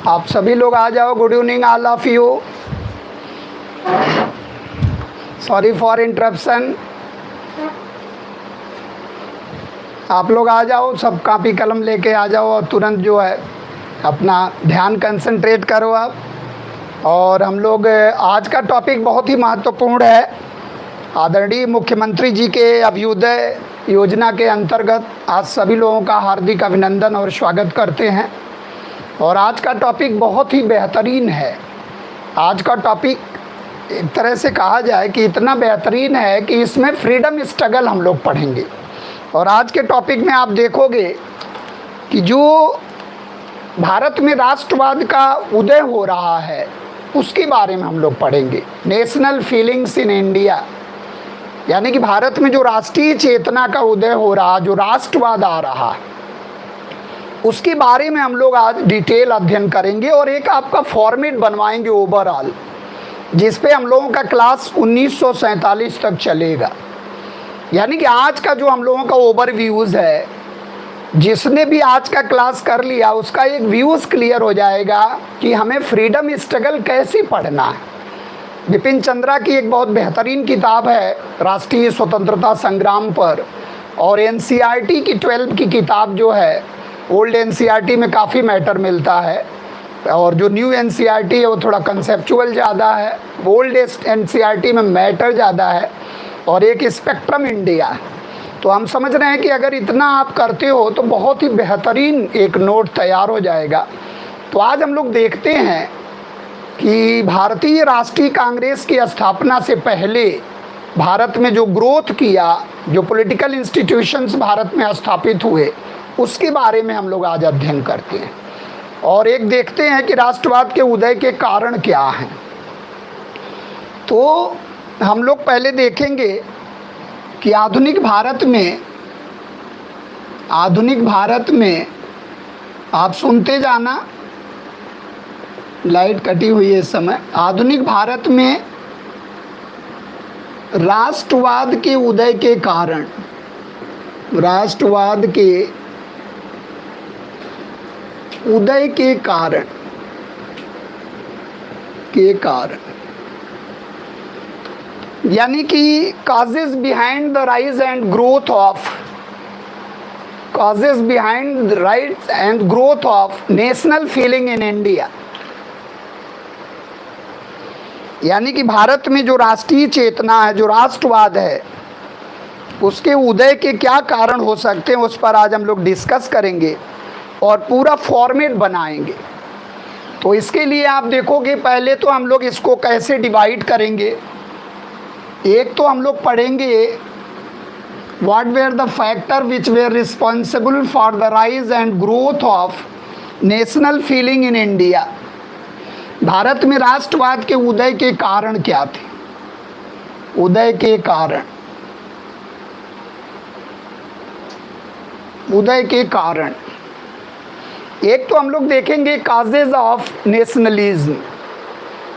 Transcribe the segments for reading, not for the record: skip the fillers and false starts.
आप सभी लोग आ जाओ। Good evening all of you. Sorry for interruption. आप लोग आ जाओ, सब कॉपी कलम लेके आ जाओ और तुरंत जो है अपना ध्यान कंसंट्रेट करो आप। और हम लोग आज का टॉपिक बहुत ही महत्वपूर्ण है। आदरणीय मुख्यमंत्री जी के अभ्युदय योजना के अंतर्गत आज सभी लोगों का हार्दिक अभिनंदन और स्वागत करते हैं। और आज का टॉपिक बहुत ही बेहतरीन है। आज का टॉपिक एक तरह से कहा जाए कि इतना बेहतरीन है कि इसमें फ्रीडम स्ट्रगल हम लोग पढ़ेंगे। और आज के टॉपिक में आप देखोगे कि जो भारत में राष्ट्रवाद का उदय हो रहा है उसके बारे में हम लोग पढ़ेंगे। नेशनल फीलिंग्स इन इंडिया, यानी कि भारत में जो राष्ट्रीय चेतना का उदय हो रहा, जो राष्ट्रवाद आ रहा है, उसके बारे में हम लोग आज डिटेल अध्ययन करेंगे। और एक आपका फॉर्मेट बनवाएंगे ओवरऑल, जिस पे हम लोगों का क्लास 1947 तक चलेगा। यानी कि आज का जो हम लोगों का ओवरव्यूज़ है, जिसने भी आज का क्लास कर लिया उसका एक व्यूज़ क्लियर हो जाएगा कि हमें फ्रीडम स्ट्रगल कैसे पढ़ना है। बिपिन चंद्रा की एक बहुत बेहतरीन किताब है राष्ट्रीय स्वतंत्रता संग्राम पर, और एनसीईआरटी की 12th की किताब जो है, ओल्ड एनसीईआरटी में काफ़ी मैटर मिलता है और जो न्यू एनसीईआरटी है वो थोड़ा कंसेप्चुअल ज़्यादा है। ओल्ड एनसीईआरटी में मैटर ज़्यादा है और एक स्पेक्ट्रम इंडिया है। तो हम समझ रहे हैं कि अगर इतना आप करते हो तो बहुत ही बेहतरीन एक नोट तैयार हो जाएगा। तो आज हम लोग देखते हैं कि भारतीय राष्ट्रीय कांग्रेस की स्थापना से पहले भारत में जो ग्रोथ किया, जो पॉलिटिकल इंस्टीट्यूशंस भारत में स्थापित हुए, उसके बारे में हम लोग आज अध्ययन करते हैं। और एक देखते हैं कि राष्ट्रवाद के उदय के कारण क्या हैं। तो हम लोग पहले देखेंगे कि आधुनिक भारत में आप सुनते जाना, लाइट कटी हुई है इस समय। आधुनिक भारत में राष्ट्रवाद के उदय के कारण, राष्ट्रवाद के उदय के कारण यानी कि causes behind the rise and growth of national feeling in India, यानी कि भारत में जो राष्ट्रीय चेतना है, जो राष्ट्रवाद है, उसके उदय के क्या कारण हो सकते हैं, उस पर आज हम लोग डिस्कस करेंगे और पूरा फॉर्मेट बनाएंगे। तो इसके लिए आप देखोगे पहले तो हम लोग इसको कैसे डिवाइड करेंगे। एक तो हम लोग पढ़ेंगे what were the factor which where responsible for the rise and growth of national feeling in India. Bharat में राष्ट्रवाद के उदय के कारण क्या थे, उदय के कारण एक तो हम लोग देखेंगे causes of nationalism,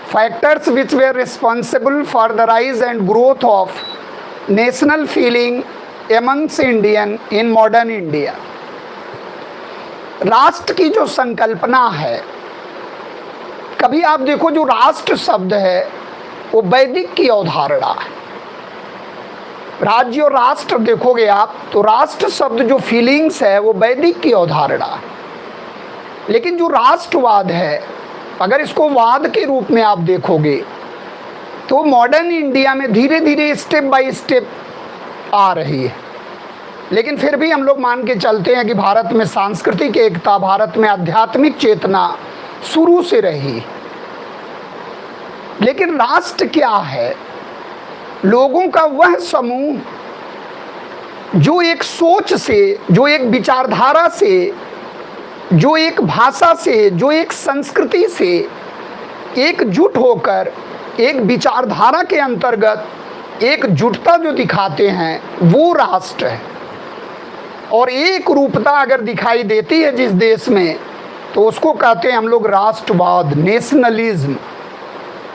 factors which where responsible for the rise and growth of national feeling amongst Indian in modern India. राष्ट्र की जो संकल्पना है, कभी आप देखो जो राष्ट्र शब्द है वो वैदिक की अवधारणा है। राज्य और राष्ट्र देखोगे आप तो राष्ट्र शब्द जो फीलिंग्स है वो वैदिक की अवधारणा है। लेकिन जो राष्ट्रवाद है, अगर इसको वाद के रूप में आप देखोगे तो मॉडर्न इंडिया में धीरे धीरे स्टेप बाय स्टेप आ रही है। लेकिन फिर भी हम लोग मान के चलते हैं कि भारत में सांस्कृतिक एकता, भारत में आध्यात्मिक चेतना शुरू से रही। लेकिन राष्ट्र क्या है? लोगों का वह समूह जो एक सोच से, जो एक विचारधारा से, जो एक भाषा से, जो एक संस्कृति से एकजुट होकर एक विचारधारा के अंतर्गत एकजुटता जो दिखाते हैं वो राष्ट्र है। और एक रूपता अगर दिखाई देती है जिस देश में, तो उसको कहते हैं हम लोग राष्ट्रवाद, नेशनलिज्म।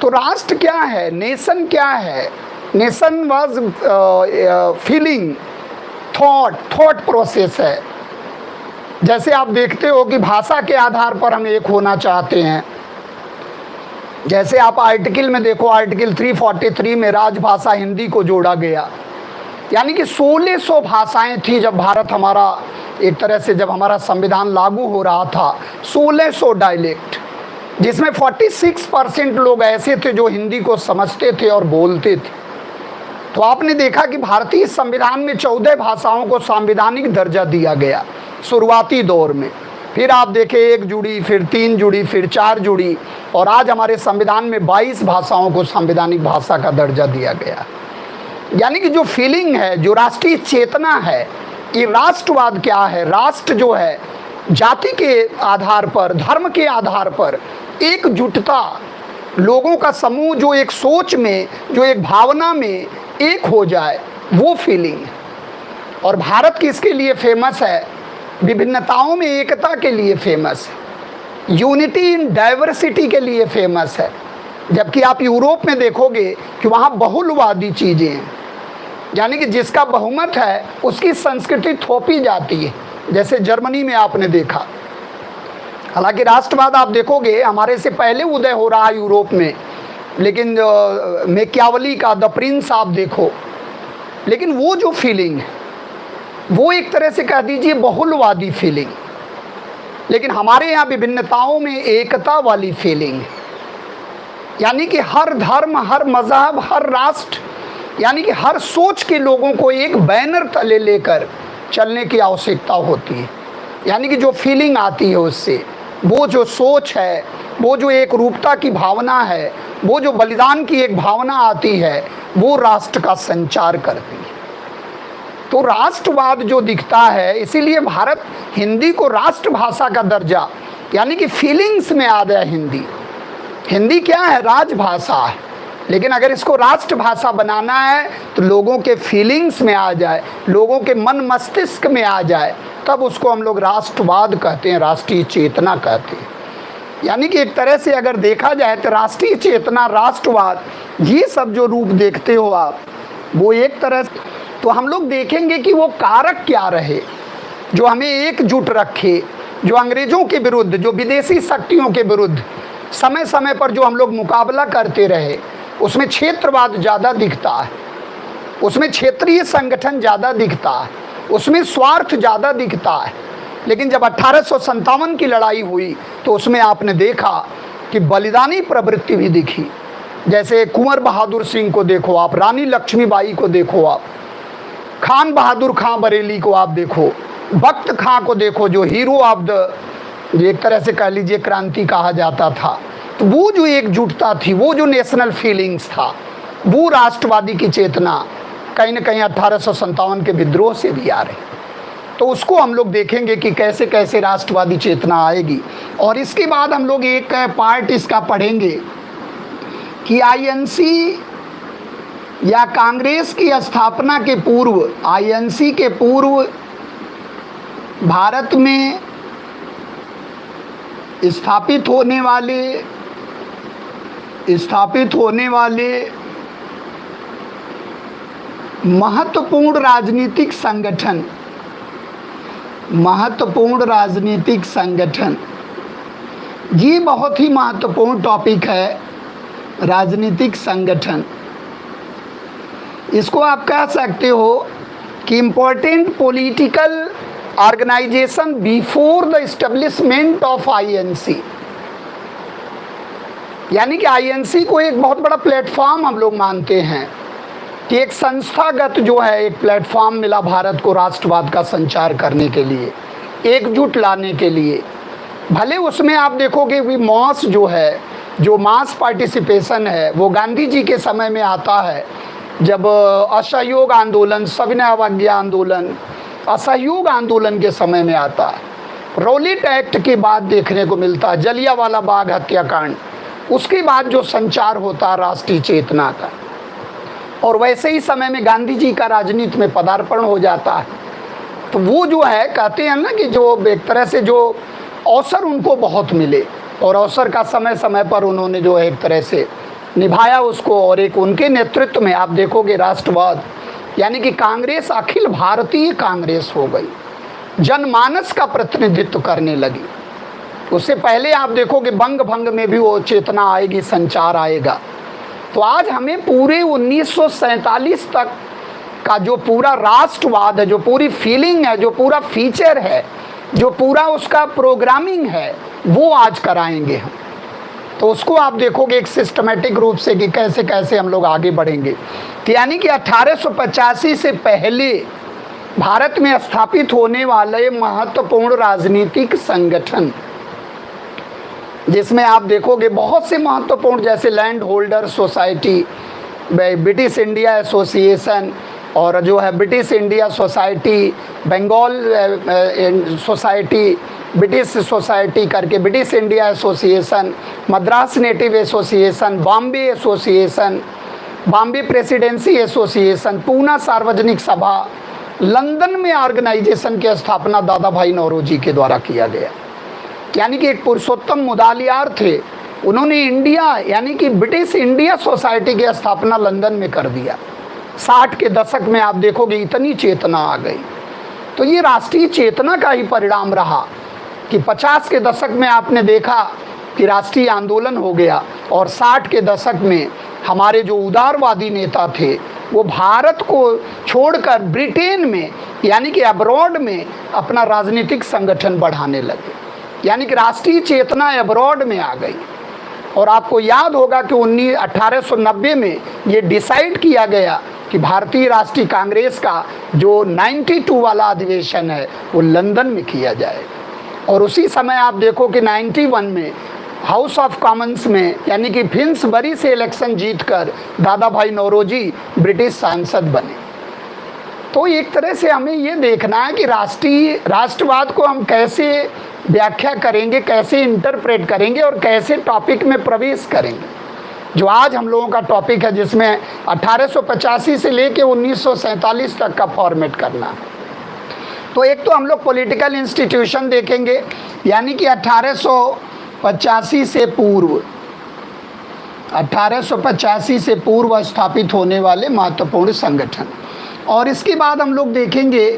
तो राष्ट्र क्या है, नेशन क्या है? Nation was feeling, thought process है। जैसे आप देखते हो कि भाषा के आधार पर हम एक होना चाहते हैं। जैसे आप आर्टिकल में देखो, आर्टिकल 343 में राजभाषा हिंदी को जोड़ा गया, यानी कि 1600 भाषाएं थी जब भारत हमारा एक तरह से जब हमारा संविधान लागू हो रहा था। 1600 डायलेक्ट, जिसमें 46% लोग ऐसे थे जो हिंदी को समझते थे और बोलते थे। तो आपने देखा कि भारतीय संविधान में 14 भाषाओं को संवैधानिक दर्जा दिया गया शुरुआती दौर में। फिर आप देखें 1 जुड़ी, फिर 3 जुड़ी, फिर 4 जुड़ी, और आज हमारे संविधान में 22 भाषाओं को संवैधानिक भाषा का दर्जा दिया गया। यानी कि जो फीलिंग है, जो राष्ट्रीय चेतना है, कि राष्ट्रवाद क्या है, राष्ट्र जो है जाति के आधार पर, धर्म के आधार पर एकजुटता, लोगों का समूह जो एक सोच में, जो एक भावना में एक हो जाए, वो फीलिंग है। और भारत किसके लिए फेमस है? विभिन्नताओं में एकता के लिए फेमस है, यूनिटी इन डाइवर्सिटी के लिए फेमस है। जबकि आप यूरोप में देखोगे कि वहाँ बहुलवादी चीज़ें हैं, यानी कि जिसका बहुमत है उसकी संस्कृति थोपी जाती है। जैसे जर्मनी में आपने देखा, हालांकि राष्ट्रवाद आप देखोगे हमारे से पहले उदय हो रहा है यूरोप में, लेकिन मैकियावली का द प्रिंस आप देखो, लेकिन वो जो फीलिंग है वो एक तरह से कह दीजिए बहुलवादी फीलिंग, लेकिन हमारे यहाँ विभिन्नताओं में एकता वाली फीलिंग है। यानी कि हर धर्म, हर मज़हब, हर राष्ट्र, यानी कि हर सोच के लोगों को एक बैनर तले लेकर चलने की आवश्यकता होती है। यानी कि जो फीलिंग आती है उससे, वो जो सोच है, वो जो एक रूपता की भावना है, वो जो बलिदान की एक भावना आती है, वो राष्ट्र का संचार करती है। तो राष्ट्रवाद जो दिखता है, इसीलिए भारत हिंदी को राष्ट्रभाषा का दर्जा, यानी कि फीलिंग्स में आ गया हिंदी। हिंदी क्या है? राजभाषा है, लेकिन अगर इसको राष्ट्रभाषा बनाना है तो लोगों के फीलिंग्स में आ जाए, लोगों के मन मस्तिष्क में आ जाए, तब उसको हम लोग राष्ट्रवाद कहते हैं, राष्ट्रीय चेतना कहते हैं। यानी कि एक तरह से अगर देखा जाए तो राष्ट्रीय चेतना, राष्ट्रवाद, ये सब जो रूप देखते हो आप, वो एक तरह से, तो हम लोग देखेंगे कि वो कारक क्या रहे जो हमें एकजुट रखे, जो अंग्रेज़ों के विरुद्ध, जो विदेशी शक्तियों के विरुद्ध समय समय पर जो हम लोग मुकाबला करते रहे। उसमें क्षेत्रवाद ज़्यादा दिखता है, उसमें क्षेत्रीय संगठन ज़्यादा दिखता है, उसमें स्वार्थ ज़्यादा दिखता है। लेकिन जब 1857 की लड़ाई हुई तो उसमें आपने देखा कि बलिदानी प्रवृत्ति भी दिखी। जैसे कुंवर बहादुर सिंह को देखो आप, रानी लक्ष्मीबाई को देखो आप, खान बहादुर खां बरेली को आप देखो, बख्त खां को देखो, जो हीरो ऑफ द, एक तरह से कह लीजिए क्रांति कहा जाता था। तो वो जो एकजुटता थी, वो जो नेशनल फीलिंग्स था, वो राष्ट्रवादी की चेतना कहीं ना कहीं 1857 के विद्रोह से भी आ रही। तो उसको हम लोग देखेंगे कि कैसे कैसे राष्ट्रवादी चेतना आएगी। और इसके बाद हम लोग एक पार्ट इसका पढ़ेंगे कि आईएनसी या कांग्रेस की स्थापना के पूर्व, आईएनसी के पूर्व भारत में स्थापित होने वाले महत्वपूर्ण राजनीतिक संगठन, ये बहुत ही महत्वपूर्ण टॉपिक है, राजनीतिक संगठन। इसको आप कह सकते हो कि important political organisation before the establishment of INC. यानी कि आईएनसी को एक बहुत बड़ा प्लेटफॉर्म हम लोग मानते हैं कि एक संस्थागत जो है एक प्लेटफॉर्म मिला भारत को राष्ट्रवाद का संचार करने के लिए, एकजुट लाने के लिए। भले उसमें आप देखोगे कि मास जो है, जो मास पार्टिसिपेशन है, वो गांधी जी के समय में आता है, जब असहयोग आंदोलन, सविनय अवज्ञा आंदोलन, असहयोग आंदोलन के समय में आता है। रॉलेट एक्ट के बाद देखने को मिलता है जलियांवाला बाग हत्याकांड, उसके बाद जो संचार होता है राष्ट्रीय चेतना का। और वैसे ही समय में गांधी जी का राजनीति में पदार्पण हो जाता है। तो वो जो है, कहते हैं ना कि जो एक तरह से जो अवसर उनको बहुत मिले, और अवसर का समय समय पर उन्होंने जो है एक तरह से निभाया उसको। और एक उनके नेतृत्व में आप देखोगे राष्ट्रवाद, यानी कि कांग्रेस अखिल भारतीय कांग्रेस हो गई। जनमानस का प्रतिनिधित्व करने लगी। उससे पहले आप देखोगे बंग भंग में भी वो चेतना आएगी, संचार आएगा। तो आज हमें पूरे 1947 तक का जो पूरा राष्ट्रवाद है, जो पूरी फीलिंग है, जो पूरा फीचर है, जो पूरा उसका प्रोग्रामिंग है, वो आज कराएंगे हम। तो उसको आप देखोगे एक सिस्टमेटिक रूप से कि कैसे कैसे हम लोग आगे बढ़ेंगे। तो यानी कि 1885 से पहले भारत में स्थापित होने वाले महत्वपूर्ण राजनीतिक संगठन, जिसमें आप देखोगे बहुत से महत्वपूर्ण, जैसे landholder society, British India association, और जो है British India society, Bengal society, British society करके British India association, Madras native association, Bombay association, Bombay presidency association, Poona Sarvajanik Sabha, London में ऑर्गेनाइजेशन की स्थापना दादा भाई नौरोजी के द्वारा किया गया। यानी कि एक पुरुषोत्तम मुदालियार थे, उन्होंने इंडिया यानी कि ब्रिटिश इंडिया सोसाइटी की स्थापना लंदन में कर दिया। 60 के दशक में आप देखोगे इतनी चेतना आ गई। तो ये राष्ट्रीय चेतना का ही परिणाम रहा कि 50 के दशक में आपने देखा कि राष्ट्रीय आंदोलन हो गया, और 60 के दशक में हमारे जो उदारवादी नेता थे वो भारत को छोड़कर ब्रिटेन में यानी कि अब्रॉड में अपना राजनीतिक संगठन बढ़ाने लगे। यानी कि राष्ट्रीय चेतना अब्रॉड में आ गई। और आपको याद होगा कि 1890 में ये डिसाइड किया गया कि भारतीय राष्ट्रीय कांग्रेस का जो 92 वाला अधिवेशन है वो लंदन में किया जाएगा। और उसी समय आप देखो कि 91 में हाउस ऑफ कॉमन्स में यानी कि फिन्सबरी से इलेक्शन जीतकर दादा भाई नौरोजी ब्रिटिश सांसद बने। तो एक तरह से हमें ये देखना है कि राष्ट्रवाद को हम कैसे व्याख्या करेंगे, कैसे इंटरप्रेट करेंगे और कैसे टॉपिक में प्रवेश करेंगे, जो आज हम लोगों का टॉपिक है, जिसमें 1885 से लेके 1947 तक का फॉर्मेट करना है। तो एक तो हम लोग पॉलिटिकल इंस्टीट्यूशन देखेंगे, यानी कि 1885 से पूर्व स्थापित होने वाले महत्वपूर्ण संगठन। और इसके बाद हम लोग देखेंगे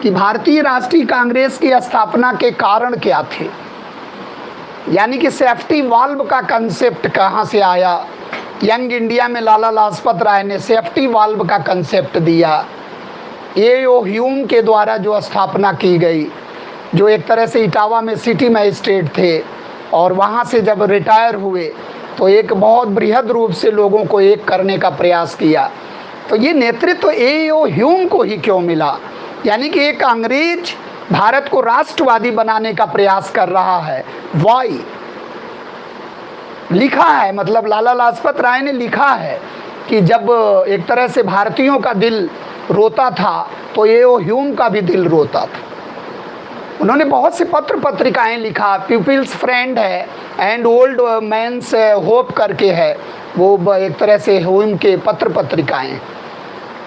कि भारतीय राष्ट्रीय कांग्रेस की स्थापना के कारण क्या थे, यानी कि सेफ्टी वाल्व का कंसेप्ट कहाँ से आया। यंग इंडिया में लाला लाजपत राय ने सेफ्टी वाल्व का कंसेप्ट दिया। ए.ओ. ह्यूम के द्वारा जो स्थापना की गई, जो एक तरह से इटावा में सिटी मजिस्ट्रेट थे, और वहाँ से जब रिटायर हुए तो एक बहुत बृहद रूप से लोगों को एक करने का प्रयास किया। तो ये नेतृत्व ए.ओ. ह्यूम को ही क्यों मिला, यानी कि एक अंग्रेज भारत को राष्ट्रवादी बनाने का प्रयास कर रहा है। वाई लिखा है, मतलब लाला लाजपत राय ने लिखा है कि जब एक तरह से भारतीयों का दिल रोता था तो ए.ओ. ह्यूम का भी दिल रोता था। उन्होंने बहुत से पत्र पत्रिकाएं लिखा, पीपल्स फ्रेंड है एंड ओल्ड मैंस होप करके है, वो एक तरह से ह्यूम के पत्र पत्रिकाएं।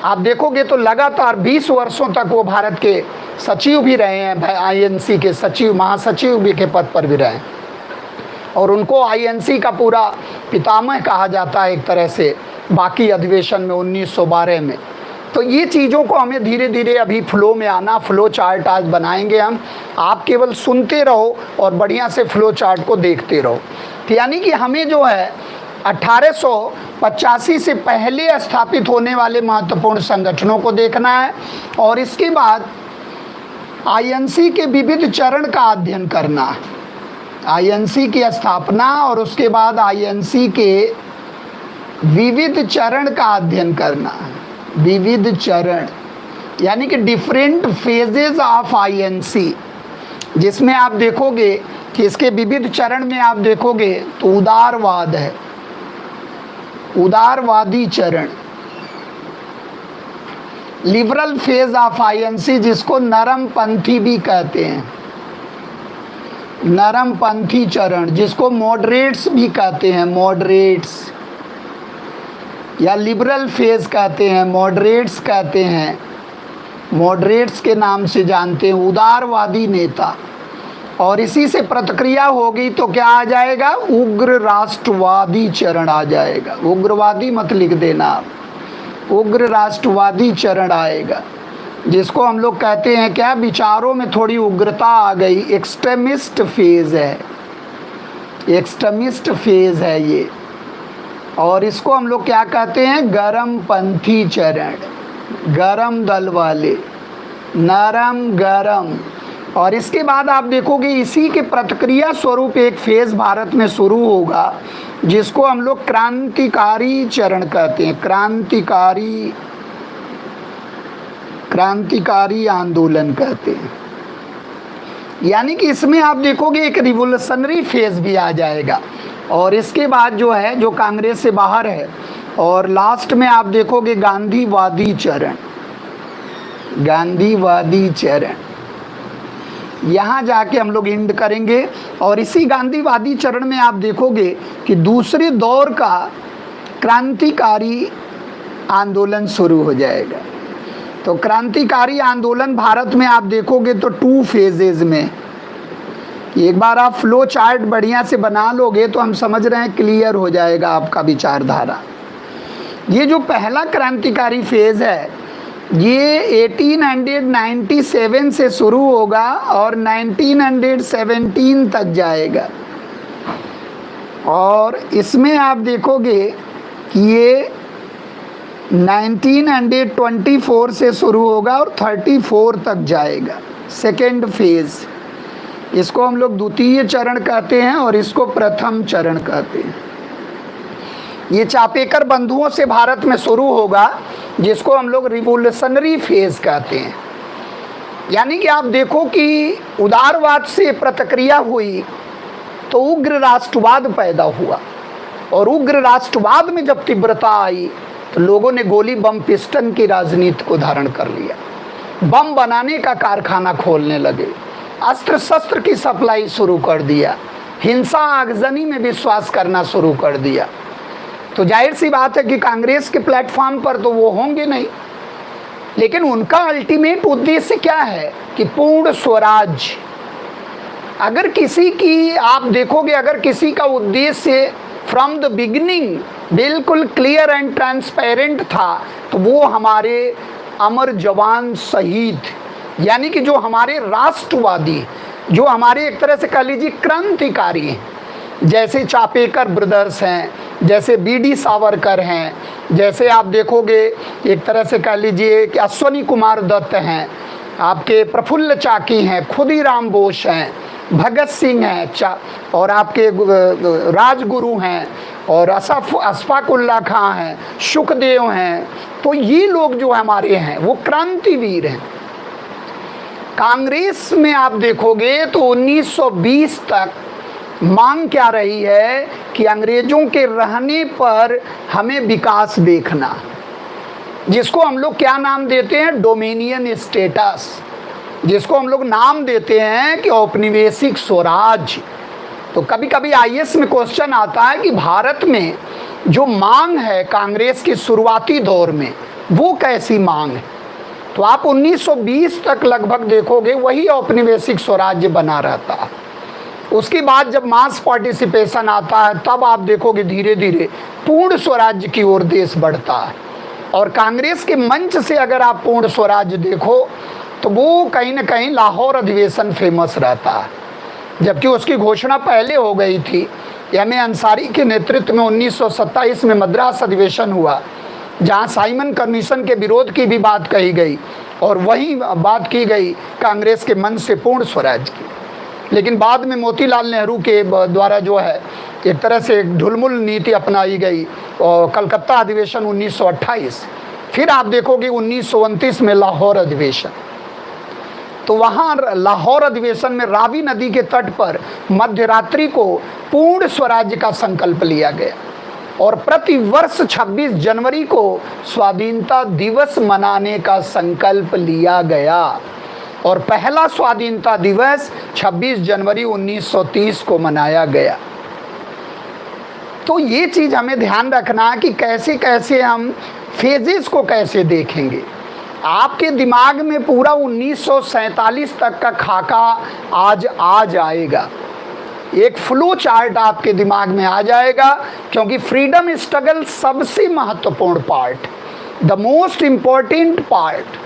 आप देखोगे तो लगातार 20 वर्षों तक वो भारत के सचिव भी रहे हैं, आईएनसी के सचिव, महासचिव भी के पद पर भी रहे हैं, और उनको आईएनसी का पूरा पितामह कहा जाता है एक तरह से, बाकी अधिवेशन में 1912 में। तो ये चीज़ों को हमें धीरे धीरे अभी फ्लो में आना, फ्लो चार्ट आज बनाएंगे हम, आप केवल सुनते रहो और बढ़िया से फ्लो चार्ट को देखते रहो। तो यानी कि हमें जो है 1885 से पहले स्थापित होने वाले महत्वपूर्ण संगठनों को देखना है, और इसके बाद आईएनसी के विविध चरण का अध्ययन करना है। आईएनसी की स्थापना और उसके बाद आईएनसी के विविध चरण का अध्ययन करना है। विविध चरण यानी कि डिफरेंट फेजेस ऑफ आईएनसी, जिसमें आप देखोगे कि इसके विविध चरण में आप देखोगे तो उदारवाद है, उदारवादी चरण, लिबरल फेज ऑफ आईएनसी जिसको नरमपंथी भी कहते हैं, नरमपंथी चरण जिसको मॉडरेट्स भी कहते हैं, मॉडरेट्स या लिबरल फेज कहते हैं, मॉडरेट्स कहते हैं, मॉडरेट्स के नाम से जानते हैं, उदारवादी नेता। और इसी से प्रतिक्रिया होगी तो क्या आ जाएगा, उग्र राष्ट्रवादी चरण आ जाएगा। उग्रवादी मत लिख देना आप, उग्र राष्ट्रवादी चरण आएगा। जिसको हम लोग कहते हैं क्या, विचारों में थोड़ी उग्रता आ गई, एक्सट्रीमिस्ट फेज़ है, एक्सट्रीमिस्ट फेज़ है ये। और इसको हम लोग क्या कहते हैं, गरमपंथी चरण, गरम दल वाले, नरम गरम। और इसके बाद आप देखोगे इसी के प्रतिक्रिया स्वरूप एक फेज़ भारत में शुरू होगा जिसको हम लोग क्रांतिकारी चरण कहते हैं, क्रांतिकारी आंदोलन कहते हैं। यानी कि इसमें आप देखोगे एक रिवोल्यूशनरी फेज़ भी आ जाएगा। और इसके बाद जो है, जो कांग्रेस से बाहर है, और लास्ट में आप देखोगे गांधीवादी चरण, गांधीवादी चरण। यहाँ जाके हम लोग एंड करेंगे। और इसी गांधीवादी चरण में आप देखोगे कि दूसरे दौर का क्रांतिकारी आंदोलन शुरू हो जाएगा। तो क्रांतिकारी आंदोलन भारत में आप देखोगे तो 2 फेजेज़ में, एक बार आप फ्लो चार्ट बढ़िया से बना लोगे तो हम समझ रहे हैं क्लियर हो जाएगा आपका विचारधारा। ये जो पहला क्रांतिकारी फेज़ है ये 1897 से शुरू होगा और 1917 तक जाएगा। और इसमें आप देखोगे कि ये 1924 से शुरू होगा और 34 तक जाएगा, सेकेंड फेज़। इसको हम लोग द्वितीय चरण कहते हैं और इसको प्रथम चरण कहते हैं। ये चापेकर बंधुओं से भारत में शुरू होगा जिसको हम लोग रिवोल्यूशनरी फेज़ कहते हैं। यानी कि आप देखो कि उदारवाद से प्रतिक्रिया हुई तो उग्र राष्ट्रवाद पैदा हुआ, और उग्र राष्ट्रवाद में जब तीव्रता आई तो लोगों ने गोली बम पिस्टन की राजनीति को धारण कर लिया, बम बनाने का कारखाना खोलने लगे, अस्त्र शस्त्र की सप्लाई शुरू कर दिया, हिंसा आगजनी में विश्वास करना शुरू कर दिया। तो जाहिर सी बात है कि कांग्रेस के प्लेटफॉर्म पर तो वो होंगे नहीं, लेकिन उनका अल्टीमेट उद्देश्य क्या है कि पूर्ण स्वराज्य। अगर किसी की आप देखोगे, अगर किसी का उद्देश्य फ्रॉम द बिगिनिंग बिल्कुल क्लियर एंड ट्रांसपेरेंट था तो वो हमारे अमर जवान शहीद, यानी कि जो हमारे राष्ट्रवादी, जो हमारे एक तरह से कह लीजिए क्रांतिकारी हैं, जैसे चापेकर ब्रदर्स हैं, जैसे बीडी सावरकर हैं, जैसे आप देखोगे एक तरह से कह लीजिए कि अश्वनी कुमार दत्त हैं, आपके प्रफुल्ल चाकी हैं, खुदीराम बोस हैं, भगत सिंह हैं, और आपके राजगुरु हैं, और अशफाकुल्ला खां हैं, सुखदेव हैं। तो ये लोग जो हमारे हैं वो क्रांतिवीर हैं। कांग्रेस में आप देखोगे तो 1920 तक मांग क्या रही है कि अंग्रेजों के रहने पर हमें विकास देखना, जिसको हम लोग क्या नाम देते हैं, डोमिनियन स्टेटस, जिसको हम लोग नाम देते हैं कि औपनिवेशिक स्वराज। तो कभी कभी आईएएस में क्वेश्चन आता है कि भारत में जो मांग है कांग्रेस की शुरुआती दौर में वो कैसी मांग है, तो आप 1920 तक लगभग देखोगे वही औपनिवेशिक स्वराज्य बना रहता है। उसके बाद जब मास पार्टिसिपेशन आता है तब आप देखोगे धीरे धीरे पूर्ण स्वराज्य की ओर देश बढ़ता है। और कांग्रेस के मंच से अगर आप पूर्ण स्वराज्य देखो तो वो कहीं ना कहीं लाहौर अधिवेशन फेमस रहता है, जबकि उसकी घोषणा पहले हो गई थी। एम ए अंसारी के नेतृत्व में 1927 में मद्रास अधिवेशन हुआ, जहां साइमन कमीशन के विरोध की भी बात कही गई और वही बात की गई कांग्रेस के मंच से पूर्ण स्वराज्य की। लेकिन बाद में मोतीलाल नेहरू के द्वारा जो है एक तरह से ढुलमुल नीति अपनाई गई, और कलकत्ता अधिवेशन 1928, फिर आप देखोगे 1929 में लाहौर अधिवेशन। तो वहाँ लाहौर अधिवेशन में रावी नदी के तट पर मध्यरात्रि को पूर्ण स्वराज्य का संकल्प लिया गया, और प्रति वर्ष 26 जनवरी को स्वाधीनता दिवस मनाने का संकल्प लिया गया। और पहला स्वाधीनता दिवस 26 जनवरी 1930 को मनाया गया। तो ये चीज़ हमें ध्यान रखना कि कैसे कैसे हम फेजेस को कैसे देखेंगे। आपके दिमाग में पूरा 1947 तक का खाका आज आ जाएगा, एक फ्लो चार्ट आपके दिमाग में आ जाएगा, क्योंकि फ्रीडम स्ट्रगल सबसे महत्वपूर्ण part, the most important part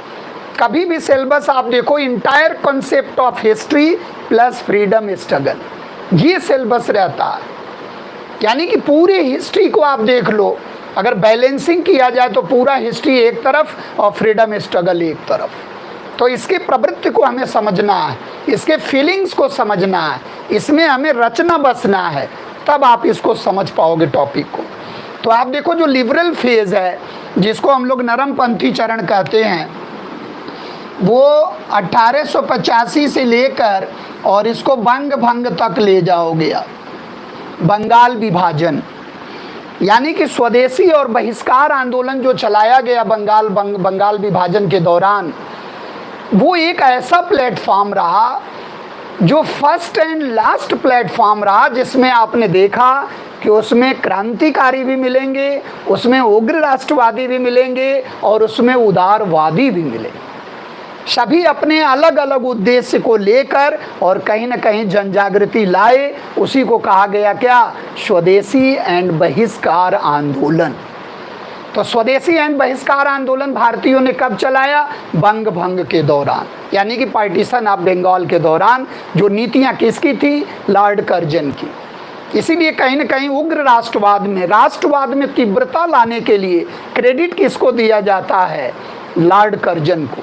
कभी भी सिलेबस आप देखो, entire concept of history plus freedom struggle, ये सिलेबस रहता है। यानी कि पूरी हिस्ट्री को आप देख लो, अगर बैलेंसिंग किया जाए तो पूरा हिस्ट्री एक तरफ और फ्रीडम स्ट्रगल एक तरफ। तो इसके प्रवृत्ति को हमें समझना है, इसके फीलिंग्स को समझना है, इसमें हमें रचना बसना है, तब आप इसको समझ पाओगे टॉपिक को। तो आप देखो जो लिबरल फेज है, जिसको हम लोग नरमपंथी चरण कहते हैं, वो 1885 से लेकर और इसको बंग भंग तक ले जाओगे आप। बंगाल विभाजन यानी कि स्वदेशी और बहिष्कार आंदोलन जो चलाया गया बंगाल विभाजन के दौरान, वो एक ऐसा प्लेटफॉर्म रहा जो फर्स्ट एंड लास्ट प्लेटफॉर्म रहा, जिसमें आपने देखा कि उसमें क्रांतिकारी भी मिलेंगे, उसमें उग्र राष्ट्रवादी भी मिलेंगे और उसमें उदारवादी भी मिलेंगे, सभी अपने अलग अलग उद्देश्य को लेकर और कहीं ना कहीं जनजागृति लाए। उसी को कहा गया क्या, स्वदेशी एंड बहिष्कार आंदोलन। तो स्वदेशी एंड बहिष्कार आंदोलन भारतीयों ने कब चलाया, बंग भंग के दौरान, यानी कि पार्टीशन ऑफ बंगाल के दौरान। जो नीतियां किसकी थी, लॉर्ड कर्जन की। इसीलिए कहीं ना कहीं उग्र राष्ट्रवाद में तीव्रता लाने के लिए क्रेडिट किसको दिया जाता है, लॉर्ड कर्जन को।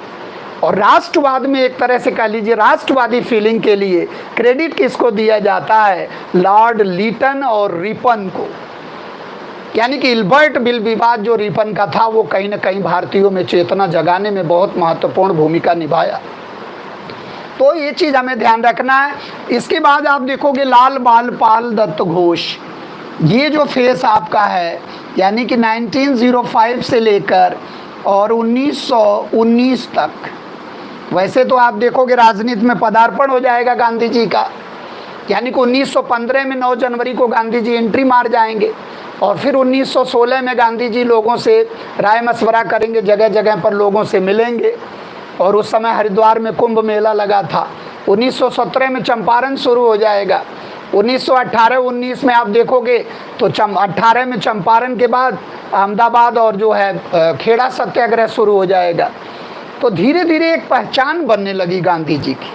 और राष्ट्रवाद में एक तरह से कह लीजिए राष्ट्रवादी फीलिंग के लिए क्रेडिट किसको दिया जाता है, लॉर्ड लीटन और रिपन को। यानी कि इल्बर्ट बिल विवाद जो रिपन का था, वो कहीं ना कहीं भारतीयों में चेतना जगाने में बहुत महत्वपूर्ण भूमिका निभाया। तो ये चीज़ हमें ध्यान रखना है। इसके बाद आप देखोगे लाल बाल पाल दत्त घोष, ये जो फेस आपका है, यानी कि 1905 से लेकर और 1919 तक। वैसे तो आप देखोगे राजनीति में पदार्पण हो जाएगा गांधी जी का, यानी कि 1915 में 9 जनवरी को गांधी जी एंट्री मार जाएंगे और फिर 1916 में गांधी जी लोगों से राय मशवरा करेंगे, जगह जगह पर लोगों से मिलेंगे। और उस समय हरिद्वार में कुंभ मेला लगा था। 1917 में चंपारण शुरू हो जाएगा। 1918-19 में आप देखोगे तो 18 में चंपारण के बाद अहमदाबाद और जो है खेड़ा सत्याग्रह शुरू हो जाएगा। तो धीरे धीरे एक पहचान बनने लगी गांधी जी की,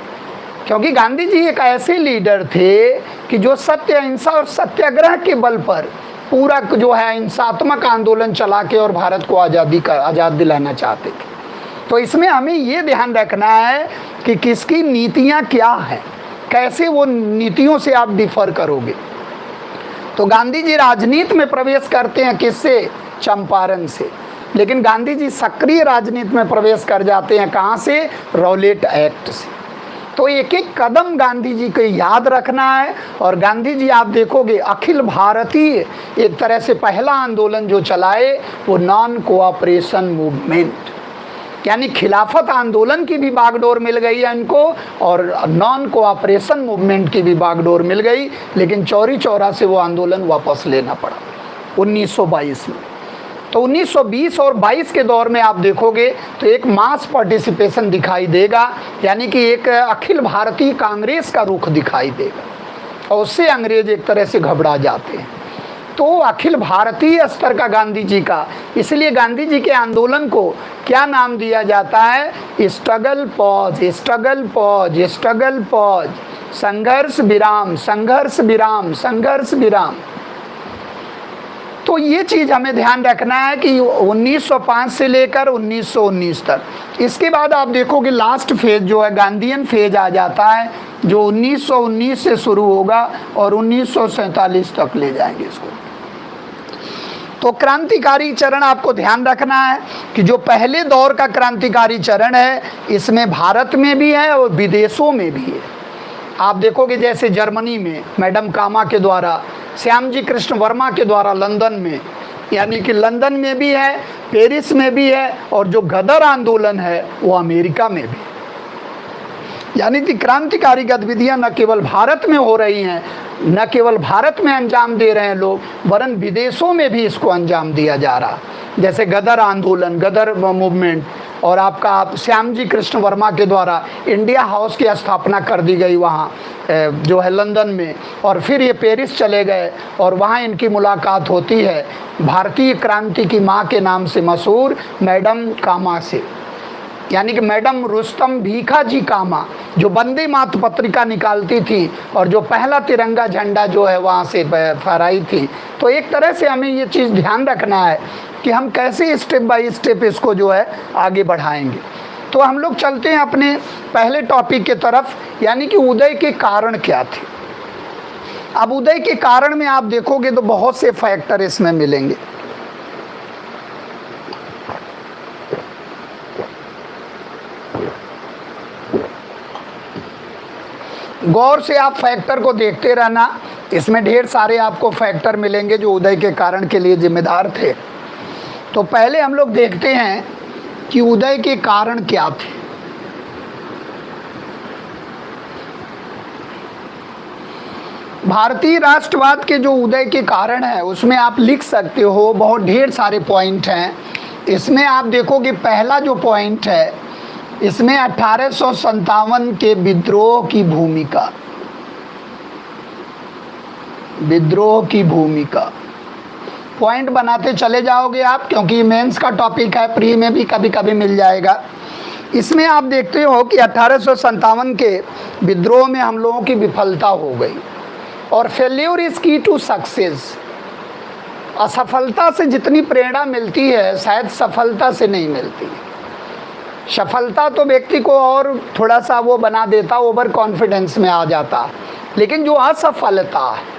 क्योंकि गांधी जी एक ऐसे लीडर थे कि जो सत्य, अहिंसा और सत्याग्रह के बल पर पूरा जो है हिंसात्मक आंदोलन चला के और भारत को आज़ाद दिलाना चाहते थे। तो इसमें हमें ये ध्यान रखना है कि किसकी नीतियाँ क्या हैं, कैसे वो नीतियों से आप डिफर करोगे। तो गांधी जी राजनीति में प्रवेश करते हैं किससे, चंपारण से। लेकिन गांधी जी सक्रिय राजनीति में प्रवेश कर जाते हैं कहाँ से, रॉलेट एक्ट से। तो एक एक कदम गांधी जी को याद रखना है। और गांधी जी आप देखोगे अखिल भारतीय एक तरह से पहला आंदोलन जो चलाए वो नॉन कोऑपरेशन मूवमेंट, यानी खिलाफत आंदोलन की भी बागडोर मिल गई है इनको और नॉन कोऑपरेशन मूवमेंट की भी बागडोर मिल गई। लेकिन चौरी चौरा से वो आंदोलन वापस लेना पड़ा 1922 में। तो 1920 और 22 के दौर में आप देखोगे तो एक मास पार्टिसिपेशन दिखाई देगा, यानी कि एक अखिल भारतीय कांग्रेस का रुख दिखाई देगा और उससे अंग्रेज एक तरह से घबरा जाते हैं। तो अखिल भारतीय स्तर का गांधी जी का, इसलिए गांधी जी के आंदोलन को क्या नाम दिया जाता है, struggle pause, struggle pause, struggle pause, संघर्ष विराम, संघर्ष विराम, संघर्ष विराम। तो ये चीज़ हमें ध्यान रखना है कि 1905 से लेकर 1919 तक। इसके बाद आप देखोगे लास्ट फेज जो है गांधीयन फेज आ जाता है, जो 1919 से शुरू होगा और 1947 तक ले जाएंगे इसको। तो क्रांतिकारी चरण आपको ध्यान रखना है कि जो पहले दौर का क्रांतिकारी चरण है, इसमें भारत में भी है और विदेशों में भी है। आप देखोगे जैसे जर्मनी में मैडम कामा के द्वारा, श्यामजी कृष्ण वर्मा के द्वारा लंदन में, यानी कि लंदन में भी है, पेरिस में भी है, और जो गदर आंदोलन है वो अमेरिका में भी। यानी कि क्रांतिकारी गतिविधियां न केवल भारत में हो रही हैं, न केवल भारत में अंजाम दे रहे हैं लोग, वरन विदेशों में भी इसको अंजाम दिया जा रहा। जैसे गदर आंदोलन, गदर मूवमेंट, और आपका श्यामजी कृष्ण वर्मा के द्वारा इंडिया हाउस की स्थापना कर दी गई वहाँ जो है लंदन में, और फिर ये पेरिस चले गए और वहाँ इनकी मुलाकात होती है भारतीय क्रांति की माँ के नाम से मशहूर मैडम कामा से। यानी कि मैडम रुस्तम भीखा जी कामा जो वंदे मातरम पत्रिका निकालती थी और जो पहला तिरंगा झंडा जो है वहाँ से फहराई थी। तो एक तरह से हमें ये चीज़ ध्यान रखना है कि हम कैसे स्टेप बाय स्टेप इसको जो है आगे बढ़ाएंगे। तो हम लोग चलते हैं अपने पहले टॉपिक के तरफ, यानी कि उदय के कारण क्या थे। अब उदय के कारण में आप देखोगे तो बहुत से फैक्टर इसमें मिलेंगे। गौर से आप फैक्टर को देखते रहना, इसमें ढेर सारे आपको फैक्टर मिलेंगे जो उदय के कारण के लिए जिम्मेदार थे। तो पहले हम लोग देखते हैं कि उदय के कारण क्या थे। भारतीय राष्ट्रवाद के जो उदय के कारण है उसमें आप लिख सकते हो, बहुत ढेर सारे पॉइंट हैं। इसमें आप देखोगे पहला जो पॉइंट है इसमें 1857 के विद्रोह की भूमिका, विद्रोह की भूमिका पॉइंट बनाते चले जाओगे आप, क्योंकि मेंस का टॉपिक है, प्री में भी कभी कभी मिल जाएगा। इसमें आप देखते हो कि 1857 के विद्रोह में हम लोगों की विफलता हो गई और फेल्यूर इज की टू सक्सेस। असफलता से जितनी प्रेरणा मिलती है शायद सफलता से नहीं मिलती। सफलता तो व्यक्ति को और थोड़ा सा वो बना देता, ओवर कॉन्फिडेंस में आ जाता, लेकिन जो असफलता है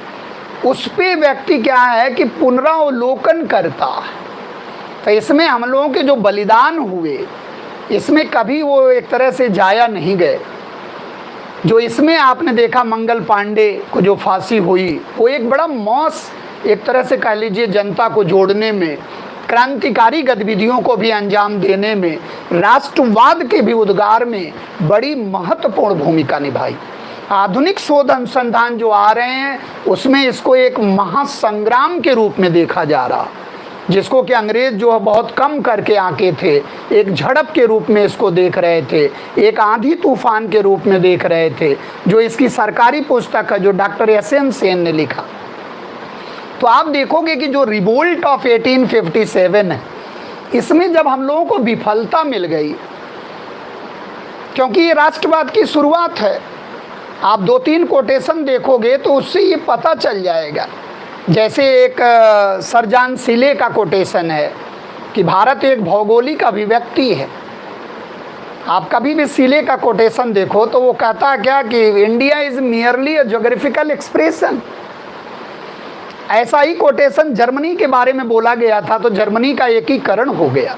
उस पे व्यक्ति क्या है कि पुनरावलोकन करता है। तो इसमें हम लोगों के जो बलिदान हुए इसमें कभी वो एक तरह से जाया नहीं गए। जो इसमें आपने देखा मंगल पांडे को जो फांसी हुई वो एक बड़ा मौस, एक तरह से कह लीजिए जनता को जोड़ने में, क्रांतिकारी गतिविधियों को भी अंजाम देने में, राष्ट्रवाद के भी उद्गार में बड़ी महत्वपूर्ण भूमिका निभाई। आधुनिक शोध अनुसंधान जो आ रहे हैं उसमें इसको एक महासंग्राम के रूप में देखा जा रहा, जिसको कि अंग्रेज जो है बहुत कम करके आके थे, एक झड़प के रूप में इसको देख रहे थे, एक आंधी तूफान के रूप में देख रहे थे। जो इसकी सरकारी पुस्तक है जो डॉक्टर एस.एन. सेन ने लिखा, तो आप देखोगे कि जो रिवोल्ट ऑफ 1857 है इसमें जब हम लोगों को विफलता मिल गई, क्योंकि ये राष्ट्रवाद की शुरुआत है, आप 2-3 कोटेशन देखोगे तो उससे ये पता चल जाएगा। जैसे एक सर जॉन सीले का कोटेशन है कि भारत एक भौगोलिक अभिव्यक्ति है। आप कभी भी सीले का कोटेशन देखो तो वो कहता है क्या कि India is merely a geographical expression. ऐसा ही कोटेशन जर्मनी के बारे में बोला गया था, तो जर्मनी का एकीकरण हो गया।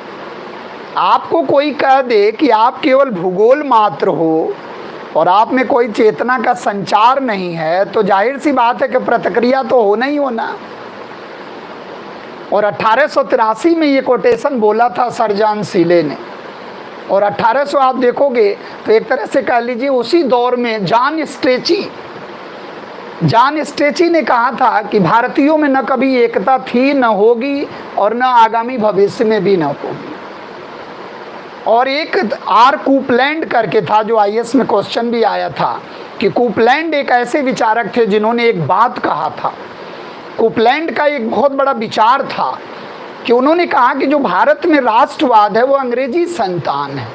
आपको कोई कह दे कि आप केवल भूगोल मात्र हो और आप में कोई चेतना का संचार नहीं है, तो जाहिर सी बात है कि प्रतिक्रिया तो होना ही होना। और 1883 में ये कोटेशन बोला था सर जॉन सीले ने, और 1800 आप देखोगे तो एक तरह से कह लीजिए उसी दौर में जॉन स्ट्रेची ने कहा था कि भारतीयों में न कभी एकता थी, न होगी और न आगामी भविष्य में भी न होगी। और एक आर कूपलैंड करके था जो आईएएस में क्वेश्चन भी आया था कि कूपलैंड एक ऐसे विचारक थे जिन्होंने एक बात कहा था। कूपलैंड का एक बहुत बड़ा विचार था कि उन्होंने कहा कि जो भारत में राष्ट्रवाद है वो अंग्रेजी संतान है,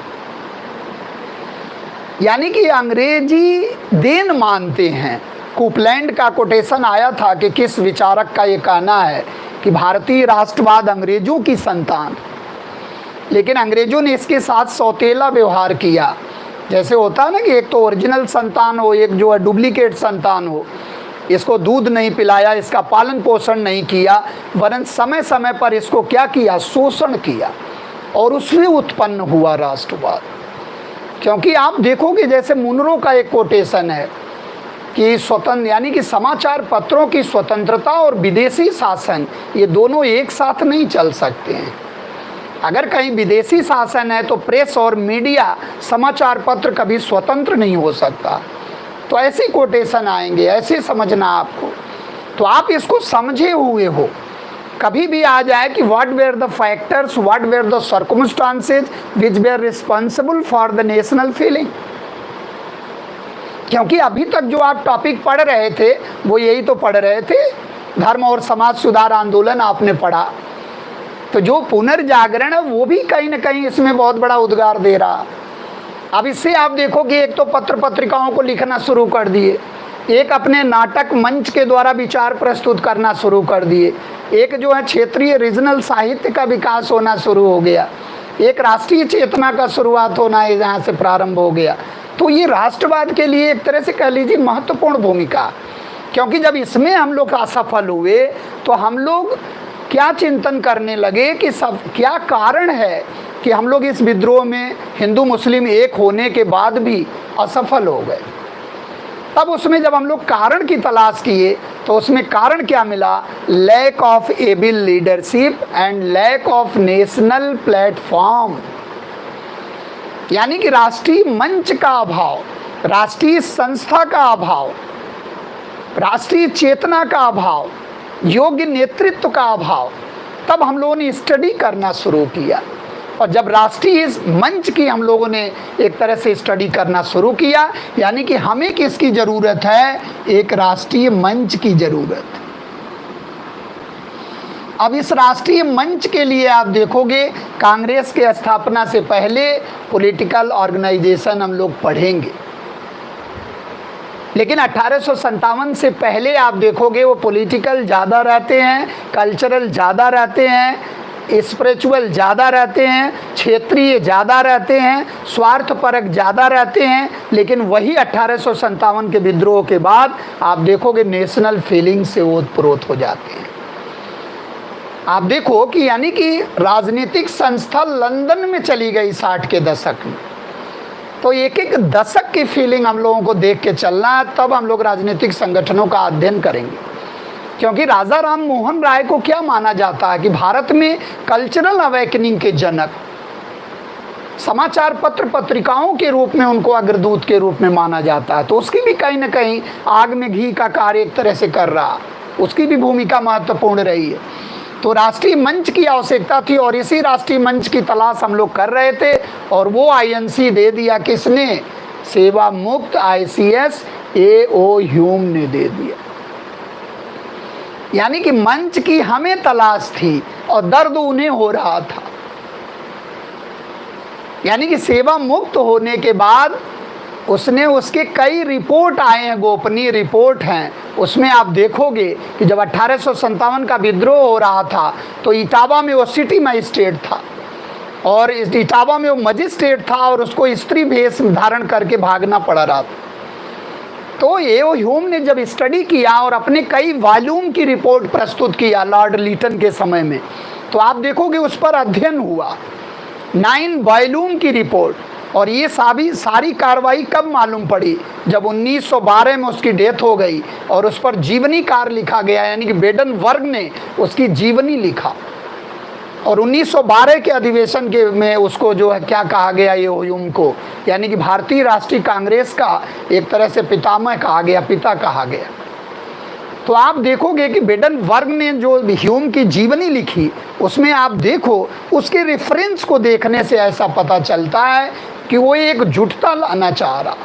यानी कि अंग्रेजी देन मानते हैं। कूपलैंड का कोटेशन आया था कि किस विचारक का ये कहना है कि भारतीय राष्ट्रवाद अंग्रेजों की संतान, लेकिन अंग्रेजों ने इसके साथ सौतेला व्यवहार किया। जैसे होता है ना कि एक तो ओरिजिनल संतान हो, एक जो है डुप्लीकेट संतान हो। इसको दूध नहीं पिलाया, इसका पालन पोषण नहीं किया, वरन समय समय पर इसको क्या किया, शोषण किया, और उसमें उत्पन्न हुआ राष्ट्रवाद। क्योंकि आप देखोगे जैसे मुनरो का एक कोटेशन है कि स्वतंत्र यानी कि समाचार पत्रों की स्वतंत्रता और विदेशी शासन ये दोनों एक साथ नहीं चल सकते हैं। अगर कहीं विदेशी शासन है तो प्रेस और मीडिया, समाचार पत्र कभी स्वतंत्र नहीं हो सकता। तो ऐसे कोटेशन आएंगे, ऐसे समझना आपको। तो आप इसको समझे हुए हो, कभी भी आ जाए कि what were the factors, what were the circumstances which were responsible for the national feeling. क्योंकि अभी तक जो आप टॉपिक पढ़ रहे थे वो यही तो पढ़ रहे थे, धर्म और समाज सुधार आंदोलन आपने पढ़ा, तो जो पुनर्जागरण है वो भी कहीं ना कहीं इसमें बहुत बड़ा उद्गार दे रहा। अब इससे आप देखो कि एक तो पत्र पत्रिकाओं को लिखना शुरू कर दिए, एक अपने नाटक मंच के द्वारा विचार प्रस्तुत करना शुरू कर दिए, एक जो है क्षेत्रीय रीजनल साहित्य का विकास होना शुरू हो गया, एक राष्ट्रीय चेतना का शुरुआत होना है जहाँ से प्रारंभ हो गया। तो ये राष्ट्रवाद के लिए एक तरह से कह लीजिए महत्वपूर्ण भूमिका, क्योंकि जब इसमें हम लोग असफल हुए तो हम लोग क्या चिंतन करने लगे कि सब क्या कारण है कि हम लोग इस विद्रोह में हिंदू मुस्लिम एक होने के बाद भी असफल हो गए। तब उसमें जब हम लोग कारण की तलाश किए तो उसमें कारण क्या मिला? Lack of able leadership and lack of national platform, यानी कि राष्ट्रीय मंच का अभाव, राष्ट्रीय संस्था का अभाव, राष्ट्रीय चेतना का अभाव, योग्य नेतृत्व का अभाव। तब हम लोगों ने स्टडी करना शुरू किया, और जब राष्ट्रीय मंच की हम लोगों ने एक तरह से स्टडी करना शुरू किया, यानी कि हमें किसकी ज़रूरत है? एक राष्ट्रीय मंच की ज़रूरत। अब इस राष्ट्रीय मंच के लिए आप देखोगे कांग्रेस के स्थापना से पहले पॉलिटिकल ऑर्गेनाइजेशन हम लोग पढ़ेंगे, लेकिन 1857 से पहले आप देखोगे वो पॉलिटिकल ज़्यादा रहते हैं, कल्चरल ज़्यादा रहते हैं, स्पिरिचुअल ज़्यादा रहते हैं, क्षेत्रीय ज़्यादा रहते हैं, स्वार्थपरक ज़्यादा रहते हैं। लेकिन वही 1857 के विद्रोह के बाद आप देखोगे नेशनल फीलिंग से ओतप्रोत हो जाते हैं। आप देखो कि यानी कि राजनीतिक संस्था लंदन में चली गई 60 के दशक में, तो एक एक दशक की फीलिंग हम लोगों को देख के चलना है, तब हम लोग राजनीतिक संगठनों का अध्ययन करेंगे। क्योंकि राजा राम मोहन राय को क्या माना जाता है कि भारत में कल्चरल अवेकनिंग के जनक, समाचार पत्र पत्रिकाओं के रूप में उनको अग्रदूत के रूप में माना जाता है। तो उसकी भी कहीं ना कहीं आग में घी का कार्य एक तरह से कर रहा, उसकी भी भूमिका महत्वपूर्ण रही है। तो राष्ट्रीय मंच की आवश्यकता थी, और इसी राष्ट्रीय मंच की तलाश हम लोग कर रहे थे, और वो आईएनसी दे दिया किसने? सेवा मुक्त ICS AO ह्यूम ने दे दिया। यानी कि मंच की हमें तलाश थी और दर्द उन्हें हो रहा था। यानी कि सेवा मुक्त होने के बाद उसने उसके कई रिपोर्ट आए हैं, गोपनीय रिपोर्ट हैं। उसमें आप देखोगे कि जब 1857 का विद्रोह हो रहा था तो इटावा में वो सिटी मजिस्ट्रेट था, और इस इटावा में वो मजिस्ट्रेट था, और उसको स्त्री भेष धारण करके भागना पड़ रहा था। तो AO ह्यूम ने जब स्टडी किया और अपने कई वॉल्यूम की रिपोर्ट प्रस्तुत किया लॉर्ड लीटन के समय में, तो आप देखोगे उस पर अध्ययन हुआ 9 वॉल्यूम की रिपोर्ट। और ये सारी कार्रवाई कब मालूम पड़ी? जब 1912 में उसकी डेथ हो गई और उस पर जीवनी कार्य लिखा गया, यानी कि बेडन वर्ग ने उसकी जीवनी लिखा, और 1912 के अधिवेशन के में उसको जो है क्या कहा गया, ये ह्यूम को, यानी कि भारतीय राष्ट्रीय कांग्रेस का एक तरह से पितामह कहा गया, पिता कहा गया। तो आप देखोगे कि बेडन वर्ग ने जो ह्यूम की जीवनी लिखी, उसमें आप देखो उसके रेफरेंस को देखने से ऐसा पता चलता है कि वो एक जुटता लाना चाह रहा,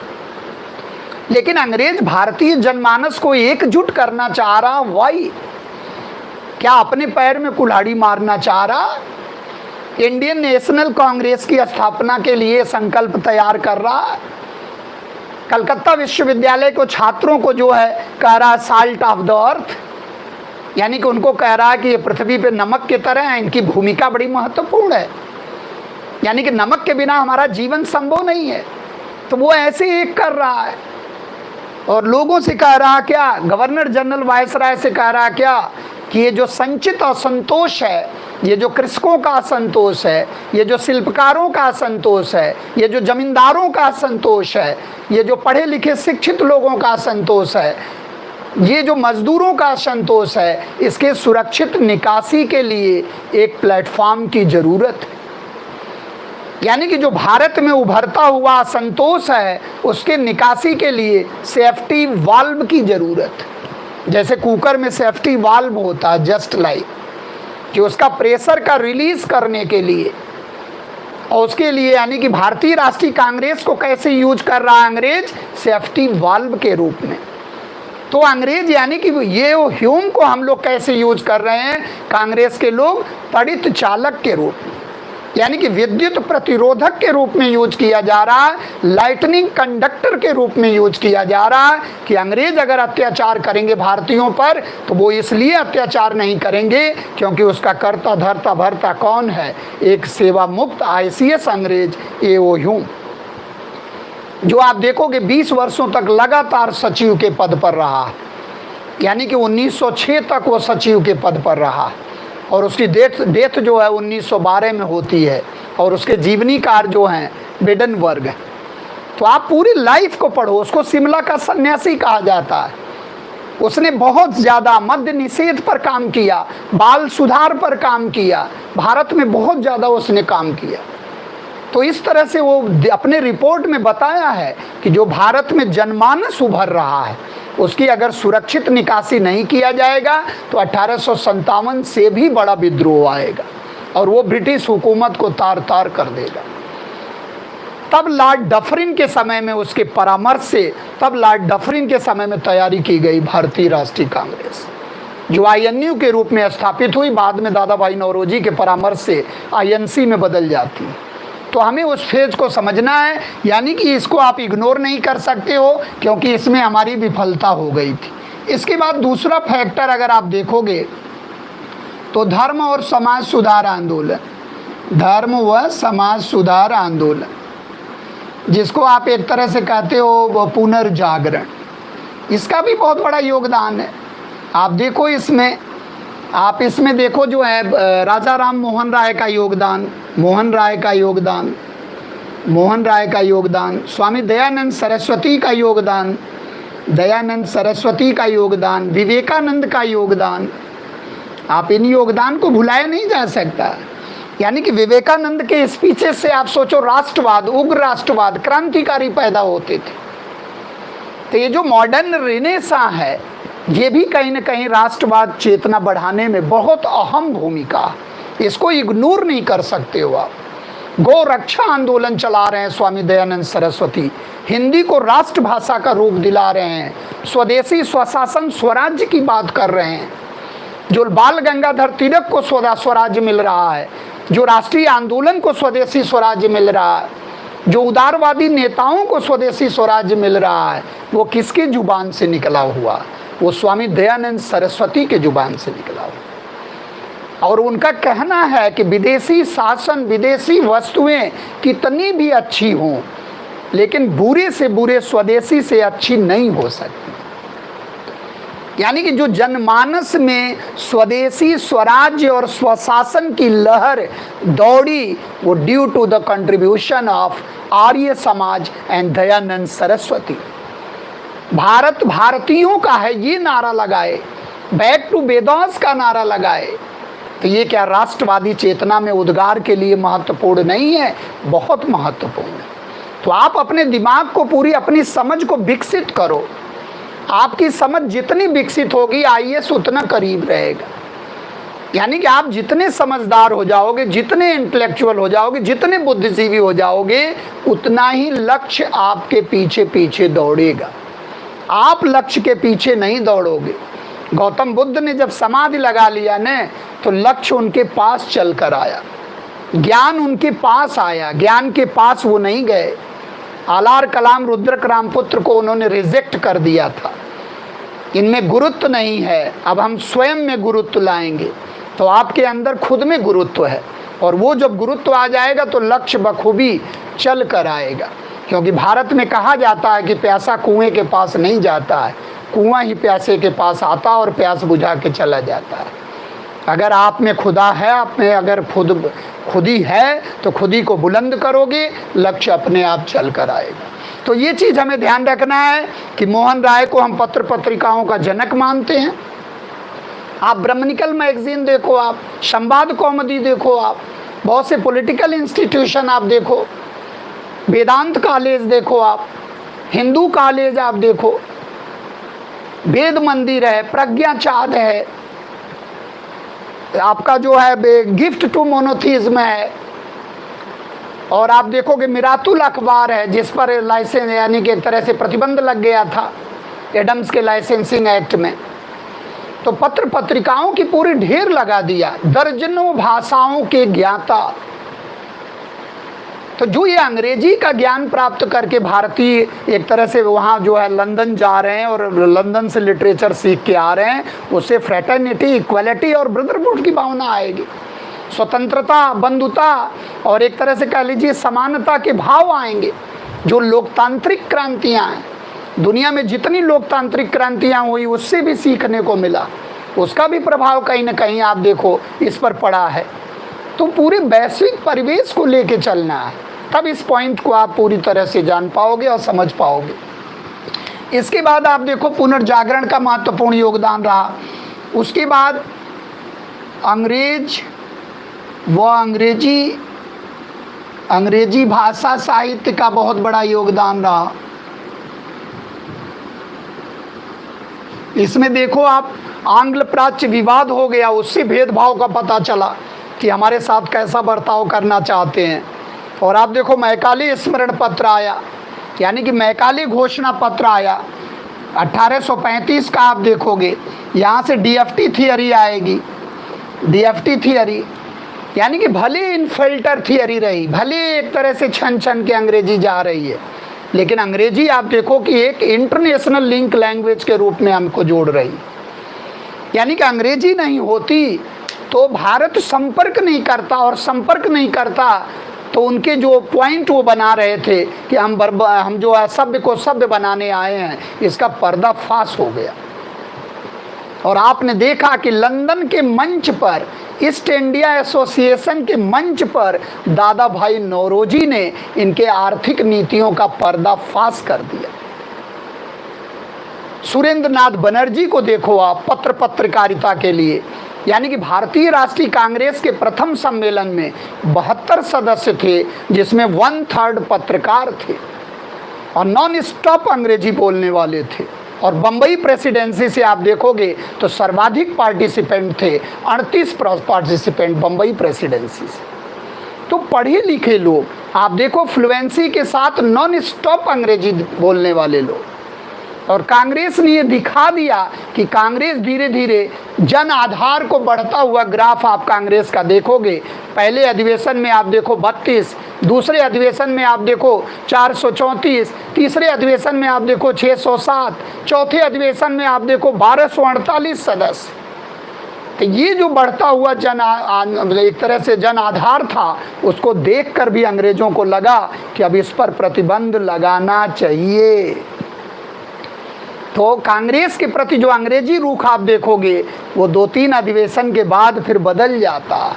लेकिन अंग्रेज भारतीय जनमानस को एकजुट करना चाह रहा। वाई? क्या अपने पैर में कुल्हाड़ी मारना चाह रहा? इंडियन नेशनल कांग्रेस की स्थापना के लिए संकल्प तैयार कर रहा। कलकत्ता विश्वविद्यालय को छात्रों को जो है कह रहा साल्ट ऑफ द अर्थ, यानी कि उनको कह रहा है कि ये पृथ्वी पे नमक की तरह है, इनकी भूमिका बड़ी महत्वपूर्ण है, यानी कि नमक के बिना हमारा जीवन संभव नहीं है। तो वो ऐसे एक कर रहा है, और लोगों से कह रहा क्या, गवर्नर जनरल वायसराय से कह रहा क्या कि ये जो संचित असंतोष है, ये जो कृषकों का असंतोष है, ये जो शिल्पकारों का असंतोष है, ये जो जमींदारों का असंतोष है, ये जो पढ़े लिखे शिक्षित लोगों का असंतोष है, ये जो मजदूरों का असंतोष है, इसके सुरक्षित निकासी के लिए एक प्लेटफॉर्म की ज़रूरत है। यानी कि जो भारत में उभरता हुआ असंतोष है, उसके निकासी के लिए सेफ्टी वाल्व की ज़रूरत है। जैसे कुकर में सेफ्टी वाल्व होता है, जस्ट लाइक कि उसका प्रेशर का रिलीज करने के लिए, और उसके लिए यानी कि भारतीय राष्ट्रीय कांग्रेस को कैसे यूज कर रहा है अंग्रेज? सेफ्टी वाल्व के रूप में। तो अंग्रेज यानी कि ये ह्यूम को हम लोग कैसे यूज कर रहे हैं, कांग्रेस के लोग तड़ित चालक के रूप में, यानी कि विद्युत प्रतिरोधक के रूप में यूज किया जा रहा है, लाइटनिंग कंडक्टर के रूप में यूज किया जा रहा है कि अंग्रेज अगर अत्याचार करेंगे भारतीयों पर तो वो इसलिए अत्याचार नहीं करेंगे क्योंकि उसका कर्ता धर्ता भरता कौन है, एक सेवा मुक्त ICS अंग्रेज A.O. ह्यूम, जो आप देखोगे 20 वर्षों तक लगातार सचिव के पद पर रहा, यानी कि 1906 तक वो सचिव के पद पर रहा और उसकी डेथ जो है 1912 में होती है और उसके जीवनीकार जो हैं बेडनवर्ग। तो आप पूरी लाइफ को पढ़ो, उसको शिमला का सन्यासी कहा जाता है। उसने बहुत ज़्यादा मद्य निषेध पर काम किया, बाल सुधार पर काम किया, भारत में बहुत ज़्यादा उसने काम किया। तो इस तरह से वो अपने रिपोर्ट में बताया है कि जो भारत में जनमानस उभर रहा है उसकी अगर सुरक्षित निकासी नहीं किया जाएगा तो 1857 से भी बड़ा विद्रोह आएगा और वो ब्रिटिश हुकूमत को तार तार कर देगा। तब लॉर्ड डफरिन के समय में, उसके परामर्श से, तब लॉर्ड डफरिन के समय में तैयारी की गई भारतीय राष्ट्रीय कांग्रेस, जो INU के रूप में स्थापित हुई, बाद में दादा भाई नौरोजी के परामर्श से INC में बदल जाती है। तो हमें उस फेज को समझना है, यानी कि इसको आप इग्नोर नहीं कर सकते हो क्योंकि इसमें हमारी विफलता हो गई थी। इसके बाद दूसरा फैक्टर अगर आप देखोगे तो धर्म और समाज सुधार आंदोलन, धर्म व समाज सुधार आंदोलन, जिसको आप एक तरह से कहते हो पुनर्जागरण, इसका भी बहुत बड़ा योगदान है। आप देखो इसमें, आप इसमें देखो जो है राजा राम मोहन राय का योगदान, मोहन राय का योगदान, मोहन राय का योगदान, स्वामी दयानंद सरस्वती का योगदान, दयानंद सरस्वती का योगदान, विवेकानंद का योगदान, आप इन योगदान को भुलाया नहीं जा सकता। यानी कि विवेकानंद के स्पीचेस से आप सोचो राष्ट्रवाद, उग्र राष्ट्रवाद, क्रांतिकारी पैदा होते थे। तो ये जो मॉडर्न रेनेसां है ये भी कहीं ना कहीं राष्ट्रवाद चेतना बढ़ाने में बहुत अहम भूमिका, इसको इग्नोर नहीं कर सकते हो आप। गौ रक्षा आंदोलन चला रहे हैं स्वामी दयानंद सरस्वती, हिंदी को राष्ट्रभाषा का रूप दिला रहे हैं, स्वदेशी स्वशासन स्वराज्य की बात कर रहे हैं, जो बाल गंगाधर तिलक को स्वराज्य मिल रहा है, जो राष्ट्रीय आंदोलन को स्वदेशी स्वराज्य मिल रहा है, जो उदारवादी नेताओं को स्वदेशी स्वराज्य मिल रहा है, वो किसकी जुबान से निकला हुआ? वो स्वामी दयानंद सरस्वती के जुबान से निकला हुआ। और उनका कहना है कि विदेशी शासन, विदेशी वस्तुएं कितनी भी अच्छी हों लेकिन बुरे से बुरे स्वदेशी से अच्छी नहीं हो सकती। यानी कि जो जनमानस में स्वदेशी स्वराज्य और स्वशासन की लहर दौड़ी वो due to the contribution of Arya Samaj and Dayanand Saraswati. Bharat भारतीयों का है ये नारा लगाए, बैक टू वेदास का नारा लगाए, तो ये क्या राष्ट्रवादी चेतना में उद्गार के लिए महत्वपूर्ण नहीं है? बहुत महत्वपूर्ण है। तो आप अपने दिमाग को, पूरी अपनी समझ को विकसित करो। आपकी समझ जितनी विकसित होगी IAS उतना करीब रहेगा। यानी कि आप जितने समझदार हो जाओगे, जितने इंटेलेक्चुअल हो जाओगे, जितने बुद्धिजीवी हो जाओगे, उतना ही लक्ष्य आपके पीछे पीछे दौड़ेगा। आप लक्ष्य के पीछे नहीं दौड़ोगे। गौतम बुद्ध ने जब समाधि लगा लिया न तो लक्ष्य उनके पास चल कर आया, ज्ञान उनके पास आया, ज्ञान के पास वो नहीं गए। आलार कलाम रुद्रक रामपुत्र को उन्होंने रिजेक्ट कर दिया था, इनमें गुरुत्व नहीं है, अब हम स्वयं में गुरुत्व लाएंगे। तो आपके अंदर खुद में गुरुत्व है और वो जब गुरुत्व आ जाएगा तो लक्ष्य बखूबी चल कर आएगा। क्योंकि भारत में कहा जाता है कि प्यासा कुएं के पास नहीं जाता है, कुआं ही प्यासे के पास आता और प्यास बुझा के चला जाता है। अगर आप में खुदा है, आप में अगर खुदी है तो खुदी को बुलंद करोगे, लक्ष्य अपने आप चल कर आएगा। तो ये चीज़ हमें ध्यान रखना है कि मोहन राय को हम पत्र पत्रिकाओं का जनक मानते हैं। आप ब्रह्मनिकल मैगजीन देखो, आप संवाद कौमुदी देखो, आप बहुत से पॉलिटिकल इंस्टीट्यूशन आप देखो, वेदांत कॉलेज देखो, आप हिंदू कॉलेज आप देखो, वेद मंदिर है, प्रज्ञाचार्य है, आपका जो है गिफ्ट टू मोनोथीज्म है, और आप देखोगे मिरातुल अखबार है जिस पर लाइसेंस यानी कि एक तरह से प्रतिबंध लग गया था। एडम्स के लाइसेंसिंग एक्ट में। तो पत्र पत्रिकाओं की पूरी ढेर लगा दिया, दर्जनों भाषाओं के ज्ञाता। तो जो ये अंग्रेजी का ज्ञान प्राप्त करके भारतीय एक तरह से वहाँ जो है लंदन जा रहे हैं और लंदन से लिटरेचर सीख के आ रहे हैं, उससे फ्रेटर्निटी, इक्वलिटी और ब्रदरहुड की भावना आएगी, स्वतंत्रता, बंधुता और एक तरह से कह लीजिए समानता के भाव आएंगे। जो लोकतांत्रिक क्रांतियाँ हैं, दुनिया में जितनी लोकतांत्रिक क्रांतियाँ हुई उससे भी सीखने को मिला, उसका भी प्रभाव कहीं ना कहीं आप देखो इस पर पड़ा है। तो पूरे वैश्विक परिवेश को लेके चलना है, तब इस पॉइंट को आप पूरी तरह से जान पाओगे और समझ पाओगे। इसके बाद आप देखो पुनर्जागरण का महत्वपूर्ण योगदान रहा। उसके बाद अंग्रेजी भाषा साहित्य का बहुत बड़ा योगदान रहा। इसमें देखो आप आंग्ल प्राच्य विवाद हो गया, उससे भेदभाव का पता चला कि हमारे साथ कैसा बर्ताव करना चाहते हैं। और आप देखो मैकाले स्मरण पत्र आया, यानी कि मैकाले घोषणा पत्र आया 1835 का। आप देखोगे यहाँ से डीएफटी थियरी आएगी, डीएफटी थियरी यानी कि भले इनफिल्टर थियरी रही, भले एक तरह से छन छन के अंग्रेजी जा रही है, लेकिन अंग्रेजी आप देखो कि एक इंटरनेशनल लिंक लैंग्वेज के रूप में हमको जोड़ रही। यानी कि अंग्रेजी नहीं होती तो भारत संपर्क नहीं करता, और संपर्क नहीं करता तो उनके जो पॉइंट वो बना रहे थे कि हम जो है सभ्य को सभ्य बनाने आए हैं, इसका पर्दाफाश हो गया। और आपने देखा कि लंदन के मंच पर, ईस्ट इंडिया एसोसिएशन के मंच पर दादा भाई नौरोजी ने इनके आर्थिक नीतियों का पर्दाफाश कर दिया। सुरेंद्र नाथ बनर्जी को देखो आप, पत्र पत्रकारिता के लिए, यानी कि भारतीय राष्ट्रीय कांग्रेस के प्रथम सम्मेलन में 72 सदस्य थे, जिसमें 1/3 पत्रकार थे और नॉन स्टॉप अंग्रेजी बोलने वाले थे। और बम्बई प्रेसिडेंसी से आप देखोगे तो सर्वाधिक पार्टिसिपेंट थे, 38 पार्टिसिपेंट बम्बई प्रेसिडेंसी से। तो पढ़े लिखे लोग आप देखो, फ्लुएंसी के साथ नॉन स्टॉप अंग्रेजी बोलने वाले लोग। और कांग्रेस ने ये दिखा दिया कि कांग्रेस धीरे धीरे जन आधार को बढ़ता हुआ ग्राफ आप कांग्रेस का देखोगे। पहले अधिवेशन में आप देखो 32, दूसरे अधिवेशन में आप देखो 434, तीसरे अधिवेशन में आप देखो 607, चौथे अधिवेशन में आप देखो 1248 सदस्य। तो ये जो बढ़ता हुआ एक तरह से जन आधार था, उसको देखकर भी अंग्रेजों को लगा कि अब इस पर प्रतिबंध लगाना चाहिए। तो कांग्रेस के प्रति जो अंग्रेजी रुख आप देखोगे वो 2-3 अधिवेशन के बाद फिर बदल जाता,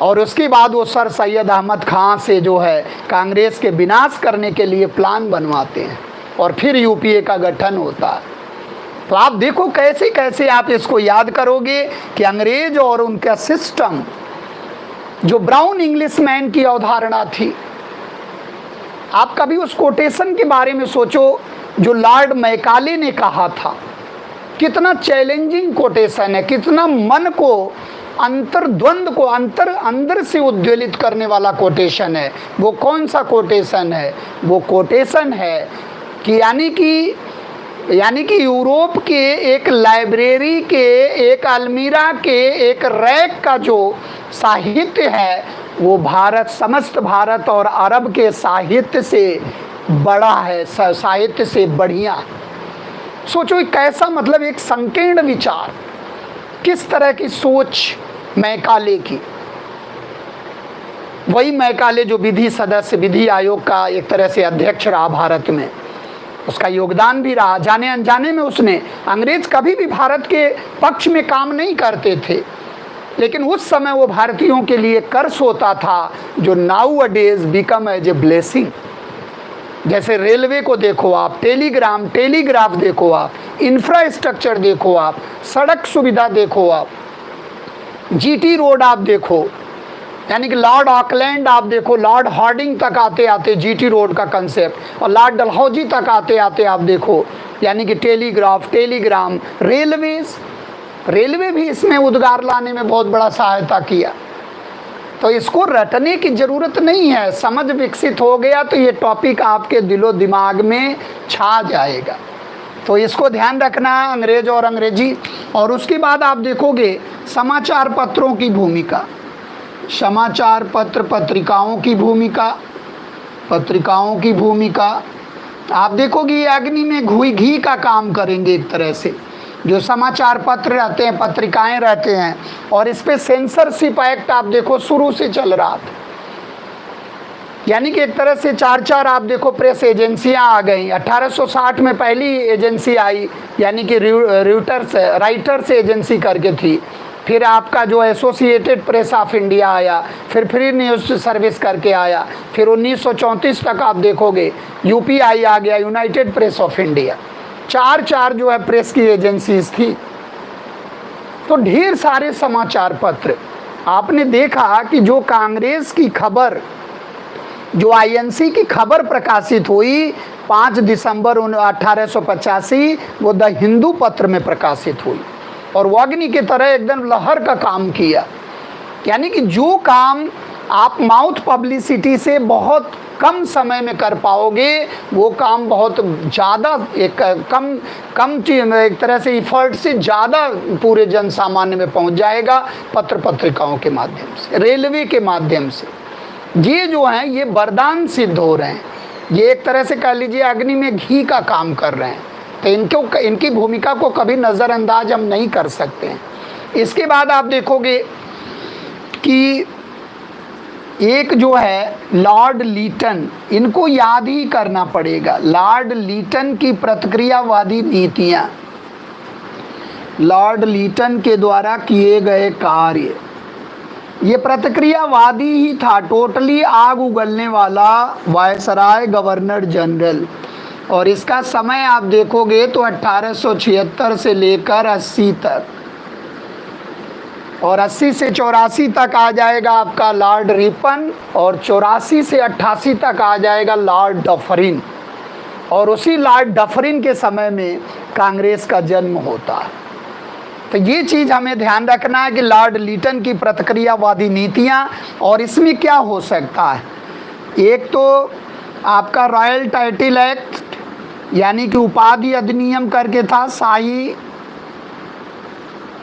और उसके बाद वो सर सैयद अहमद खां से जो है कांग्रेस के विनाश करने के लिए प्लान बनवाते हैं और फिर यूपीए का गठन होता है। तो आप देखो कैसे कैसे आप इसको याद करोगे कि अंग्रेज और उनका सिस्टम, जो ब्राउन इंग्लिशमैन की अवधारणा थी। आप कभी उस कोटेशन के बारे में सोचो जो लॉर्ड मैकाले ने कहा था, कितना चैलेंजिंग कोटेशन है, कितना मन को अंतर्द्वंद को अंदर से उद्वेलित करने वाला कोटेशन है। वो कौन सा कोटेशन है? वो कोटेशन है कि यानी कि यूरोप के एक लाइब्रेरी के, एक अलमीरा के, एक रैक का जो साहित्य है वो समस्त भारत और अरब के साहित्य से बड़ा है, साहित्य से बढ़िया। सोचो कैसा, मतलब एक संकीर्ण विचार, किस तरह की सोच मैकाले की। वही मैकाले जो विधि आयोग का एक तरह से अध्यक्ष रहा भारत में, उसका योगदान भी रहा। जाने अनजाने में उसने, अंग्रेज कभी भी भारत के पक्ष में काम नहीं करते थे, लेकिन उस समय वो भारतीयों के लिए कर्ज होता था जो nowadays become as a blessing. जैसे रेलवे को देखो आप, टेलीग्राफ देखो आप, इंफ्रास्ट्रक्चर देखो आप, सड़क सुविधा देखो आप, जीटी रोड आप देखो, यानी कि लॉर्ड ऑकलैंड आप देखो, लॉर्ड हार्डिंग तक आते आते जीटी रोड का कंसेप्ट, और लॉर्ड डलहौजी तक आते आते आप देखो, यानी कि टेलीग्राम, रेलवे भी इसमें उद्गार लाने में बहुत बड़ा सहायता किया। तो इसको रटने की ज़रूरत नहीं है, समझ विकसित हो गया तो ये टॉपिक आपके दिलो दिमाग में छा जाएगा। तो इसको ध्यान रखना, अंग्रेज और अंग्रेजी। और उसके बाद आप देखोगे समाचार पत्रों की भूमिका, समाचार पत्र पत्रिकाओं की भूमिका, पत्रिकाओं की भूमिका आप देखोगे ये अग्नि में घी का काम करेंगे एक तरह से। जो समाचार पत्र रहते हैं, पत्रिकाएं रहते हैं, और इस पे सेंसरशिप एक्ट आप देखो शुरू से चल रहा था। यानी कि एक तरह से चार चार आप देखो प्रेस एजेंसियां आ गई। 1860 में पहली एजेंसी आई, यानी कि राइटर्स एजेंसी करके थी। फिर आपका जो एसोसिएटेड प्रेस ऑफ इंडिया आया, फिर फ्री न्यूज़ सर्विस करके आया। फिर 1934 तक आप देखोगे यूपीआई आ गया, यूनाइटेड प्रेस ऑफ इंडिया। चार जो है प्रेस की एजेंसीज थी। तो ढेर सारे समाचार पत्र। आपने देखा कि जो कांग्रेस की खबर, जो आईएनसी की खबर प्रकाशित हुई 5 दिसंबर 1885, वो द हिंदू पत्र में प्रकाशित हुई और वो अग्नि की तरह एकदम लहर का काम किया। यानी कि जो काम आप माउथ पब्लिसिटी से बहुत कम समय में कर पाओगे, वो काम बहुत ज़्यादा एक एक तरह से इफ़र्ट से ज़्यादा पूरे जन सामान्य में पहुंच जाएगा पत्र पत्रिकाओं के माध्यम से, रेलवे के माध्यम से। ये जो हैं ये वरदान सिद्ध हो रहे हैं। ये एक तरह से कह लीजिए अग्नि में घी का काम कर रहे हैं। तो इनकी भूमिका को कभी नज़रअंदाज हम नहीं कर सकते हैं। इसके बाद आप देखोगे कि एक जो है लॉर्ड लीटन, इनको याद ही करना पड़ेगा। लॉर्ड लीटन की प्रतिक्रियावादी नीतियां, लॉर्ड लीटन के द्वारा किए गए कार्य, ये प्रतिक्रियावादी ही था, टोटली आग उगलने वाला वायसराय गवर्नर जनरल। और इसका समय आप देखोगे तो 1876 से लेकर 80 तक, और 80 से 84 तक आ जाएगा आपका लॉर्ड रिपन, और 84 से 88 तक आ जाएगा लॉर्ड डफरिन। और उसी लॉर्ड डफरिन के समय में कांग्रेस का जन्म होता है। तो ये चीज़ हमें ध्यान रखना है कि लॉर्ड लीटन की प्रतिक्रियावादी नीतियाँ, और इसमें क्या हो सकता है। एक तो आपका रॉयल टाइटल एक्ट, यानी कि उपाधि अधिनियम करके था,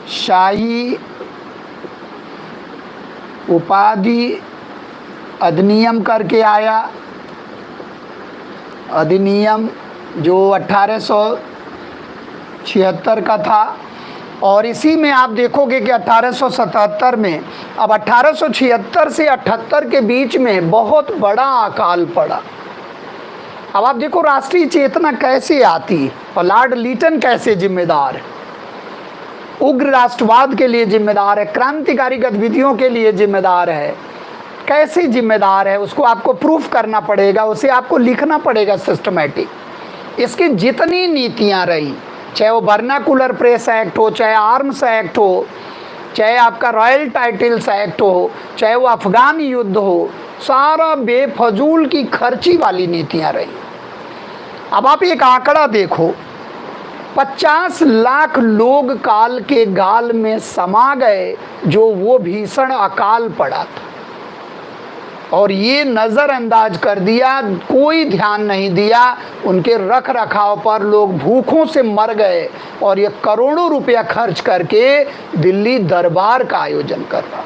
शाही उपाधि अधिनियम करके आया, अधिनियम जो 1876 का था। और इसी में आप देखोगे कि 1877 में, अब 1876 से 78 के बीच में बहुत बड़ा अकाल पड़ा। अब आप देखो राष्ट्रीय चेतना कैसे आती और लॉर्ड लीटन कैसे जिम्मेदार है, उग्र राष्ट्रवाद के लिए जिम्मेदार है, क्रांतिकारी गतिविधियों के लिए जिम्मेदार है। कैसे जिम्मेदार है उसको आपको प्रूफ करना पड़ेगा, उसे आपको लिखना पड़ेगा सिस्टमेटिक। इसकी जितनी नीतियां रही, चाहे वो वर्नाकुलर प्रेस एक्ट हो, चाहे आर्म्स एक्ट हो, चाहे आपका रॉयल टाइटल्स एक्ट हो, चाहे वो अफगान युद्ध हो, सारा बेफजूल की खर्ची वाली नीतियां रही। अब आप एक आंकड़ा देखो, 50 लाख लोग काल के गाल में समा गए, जो वो भीषण अकाल पड़ा था। और ये नज़रअंदाज कर दिया, कोई ध्यान नहीं दिया, उनके रख रखाव पर लोग भूखों से मर गए। और ये करोड़ों रुपया खर्च करके दिल्ली दरबार का आयोजन कर रहा।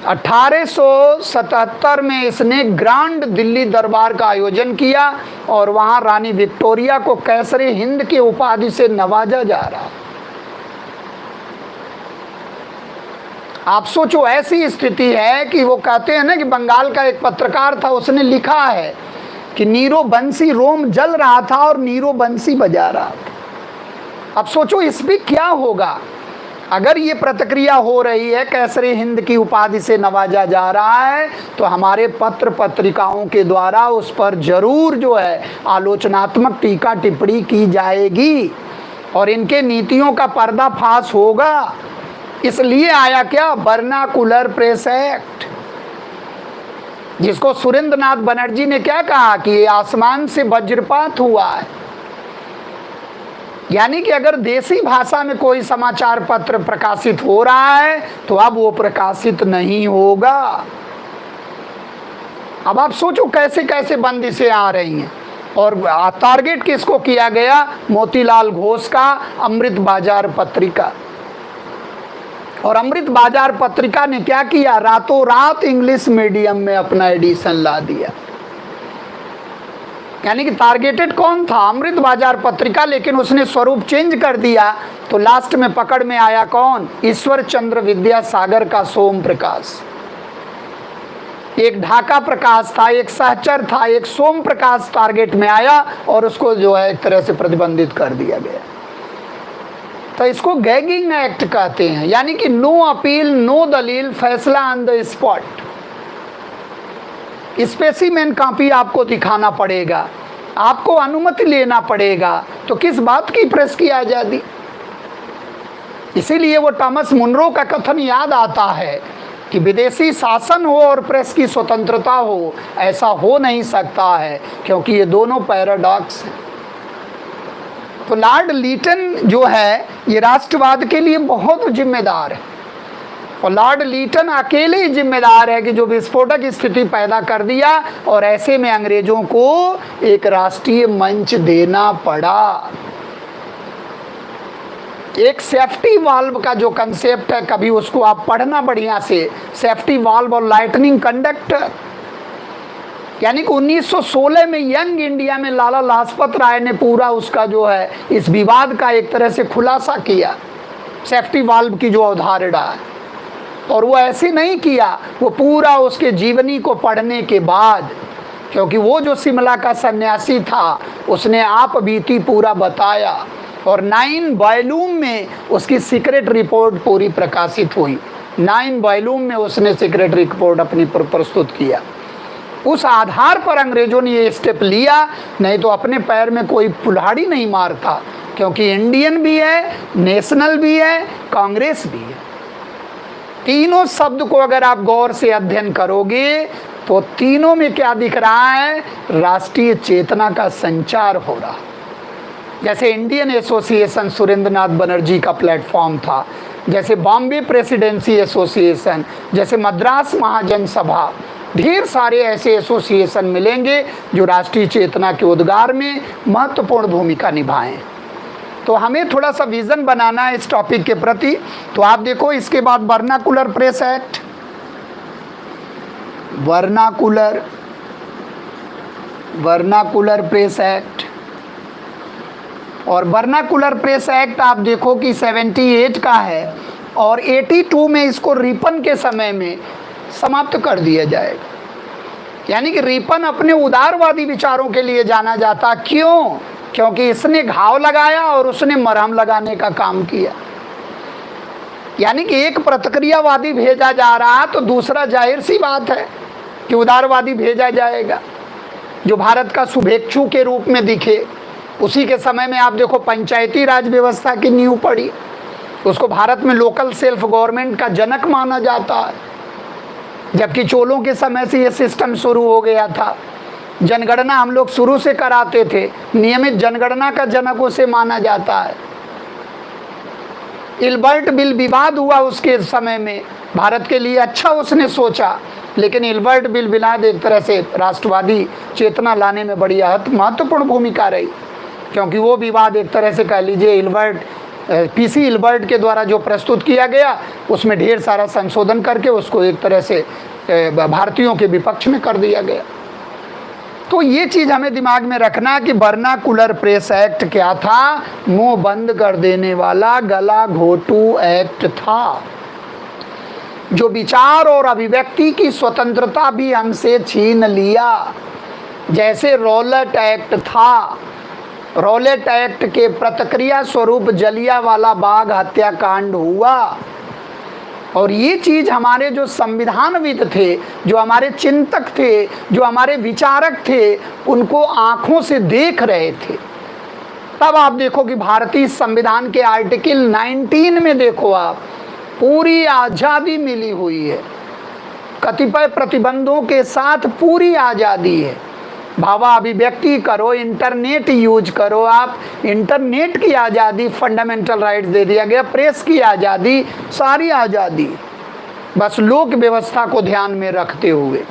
1877 में इसने ग्रांड दिल्ली दरबार का आयोजन किया और वहाँ रानी विक्टोरिया को कैसरे हिंद की उपाधि से नवाजा जा रहा। आप सोचो, ऐसी स्थिति है कि वो कहते हैं ना कि बंगाल का एक पत्रकार था, उसने लिखा है कि नीरो बंसी, रोम जल रहा था और नीरो बंसी बजा रहा था। अब सोचो इस पे क्या होगा अगर ये प्रतिक्रिया हो रही है, कैसरे हिंद की उपाधि से नवाजा जा रहा है, तो हमारे पत्र पत्रिकाओं के द्वारा उस पर जरूर जो है आलोचनात्मक टीका टिप्पणी की जाएगी और इनके नीतियों का पर्दाफाश होगा। इसलिए आया क्या, वर्नाकुलर प्रेस एक्ट, जिसको सुरेंद्रनाथ बनर्जी ने क्या कहा कि ये आसमान से वज्रपात हुआ है। यानी कि अगर देसी भाषा में कोई समाचार पत्र प्रकाशित हो रहा है तो अब वो प्रकाशित नहीं होगा। अब आप सोचो कैसे कैसे बंदिशें आ रही हैं। और टारगेट किसको किया गया? मोतीलाल घोष का अमृत बाजार पत्रिका। और अमृत बाजार पत्रिका ने क्या किया? रातों रात इंग्लिश मीडियम में अपना एडिशन ला दिया। यानी कि टारगेटेड कौन था? अमृत बाजार पत्रिका, लेकिन उसने स्वरूप चेंज कर दिया। तो लास्ट में पकड़ में आया कौन? ईश्वर चंद्र विद्यासागर का सोम प्रकाश। एक ढाका प्रकाश था, एक सहचर था, एक सोम प्रकाश टारगेट में आया और उसको जो है एक तरह से प्रतिबंधित कर दिया गया। तो इसको गैगिंग एक्ट कहते हैं। यानी कि नो अपील, नो दलील, फैसला on the spot. Specimen copy आपको दिखाना पड़ेगा, आपको अनुमति लेना पड़ेगा। तो किस बात की प्रेस की आज़ादी? इसीलिए वो थॉमस मुनरो का कथन याद आता है कि विदेशी शासन हो और प्रेस की स्वतंत्रता हो, ऐसा हो नहीं सकता है, क्योंकि ये दोनों पैराडॉक्स हैं। तो लॉर्ड लीटन जो है ये राष्ट्रवाद के लिए बहुत जिम्मेदार है। और लॉर्ड लीटन अकेले ही जिम्मेदार है कि जो विस्फोटक स्थिति पैदा कर दिया, और ऐसे में अंग्रेजों को एक राष्ट्रीय मंच देना पड़ा। एक सेफ्टी वाल्व का जो कंसेप्ट है, कभी उसको आप पढ़ना बढ़िया से, सेफ्टी वाल्व और लाइटनिंग कंडक्टर। यानी कि 1916 में यंग इंडिया में लाला लाजपत राय ने पूरा उसका जो है इस विवाद का एक तरह से खुलासा किया, सेफ्टी वाल्व की जो अवधारणा है। और वो ऐसे नहीं किया, वो पूरा उसके जीवनी को पढ़ने के बाद, क्योंकि वो जो शिमला का सन्यासी था उसने आप बीती पूरा बताया, और 9 वॉल्यूम में उसकी सीक्रेट रिपोर्ट पूरी प्रकाशित हुई। 9 वॉल्यूम में उसने सीक्रेट रिपोर्ट अपनी प्रस्तुत किया। उस आधार पर अंग्रेजों ने ये स्टेप लिया, नहीं तो अपने पैर में कोई कुल्हाड़ी नहीं मारता, क्योंकि इंडियन भी है, नेशनल भी है, कांग्रेस भी है। तीनों शब्द को अगर आप गौर से अध्ययन करोगे तो तीनों में क्या दिख रहा है? राष्ट्रीय चेतना का संचार हो रहा। जैसे इंडियन एसोसिएशन सुरेंद्रनाथ बनर्जी का प्लेटफॉर्म था, जैसे बॉम्बे प्रेसिडेंसी एसोसिएशन, जैसे मद्रास महाजन सभा, ढेर सारे ऐसे एसोसिएशन मिलेंगे जो राष्ट्रीय चेतना के उद्गार में महत्वपूर्ण भूमिका निभाएं। तो हमें थोड़ा सा विज़न बनाना है इस टॉपिक के प्रति। तो आप देखो, इसके बाद vernacular press act, vernacular press act. और वर्नाकुलर प्रेस एक्ट आप देखो कि 78 का है, और 82 में इसको रिपन के समय में समाप्त कर दिया जाएगा। यानी कि रिपन अपने उदारवादी विचारों के लिए जाना जाता। क्यों? क्योंकि इसने घाव लगाया और उसने मरहम लगाने का काम किया। यानी कि एक प्रतिक्रियावादी भेजा जा रहा, तो दूसरा जाहिर सी बात है कि उदारवादी भेजा जाएगा, जो भारत का शुभेच्छु के रूप में दिखे। उसी के समय में आप देखो पंचायती राज व्यवस्था की नींव पड़ी, उसको भारत में लोकल सेल्फ गवर्नमेंट का जनक माना जाता है, जबकि चोलों के समय से ये सिस्टम शुरू हो गया था। जनगणना हम लोग शुरू से कराते थे, नियमित जनगणना का जनक उसे माना जाता है। इल्बर्ट बिल विवाद हुआ उसके समय में, भारत के लिए अच्छा उसने सोचा, लेकिन इल्बर्ट बिल विवाद एक तरह से राष्ट्रवादी चेतना लाने में बड़ी महत्वपूर्ण भूमिका रही, क्योंकि वो विवाद एक तरह से कह लीजिए पीसी इल्बर्ट के द्वारा जो प्रस्तुत किया गया, उसमें ढेर सारा संशोधन करके उसको एक तरह से भारतीयों के विपक्ष में कर दिया गया। तो ये चीज़ हमें दिमाग में रखना कि वर्नाकुलर प्रेस एक्ट क्या था? मुंह बंद कर देने वाला गला घोटू एक्ट था, जो विचार और अभिव्यक्ति की स्वतंत्रता भी हमसे छीन लिया। जैसे रॉलेट एक्ट था, रॉलेट एक्ट के प्रतिक्रिया स्वरूप जलियांवाला बाग हत्याकांड हुआ। और ये चीज़ हमारे जो संविधानविद थे, जो हमारे चिंतक थे, जो हमारे विचारक थे, उनको आँखों से देख रहे थे। तब आप देखो कि भारतीय संविधान के आर्टिकल 19 में देखो आप, पूरी आज़ादी मिली हुई है, कतिपय प्रतिबंधों के साथ पूरी आज़ादी है। भावाभिव्यक्ति करो, इंटरनेट यूज करो। आप इंटरनेट की आज़ादी, फंडामेंटल राइट्स दे दिया गया, प्रेस की आज़ादी, सारी आज़ादी, बस लोक व्यवस्था को ध्यान में रखते हुए।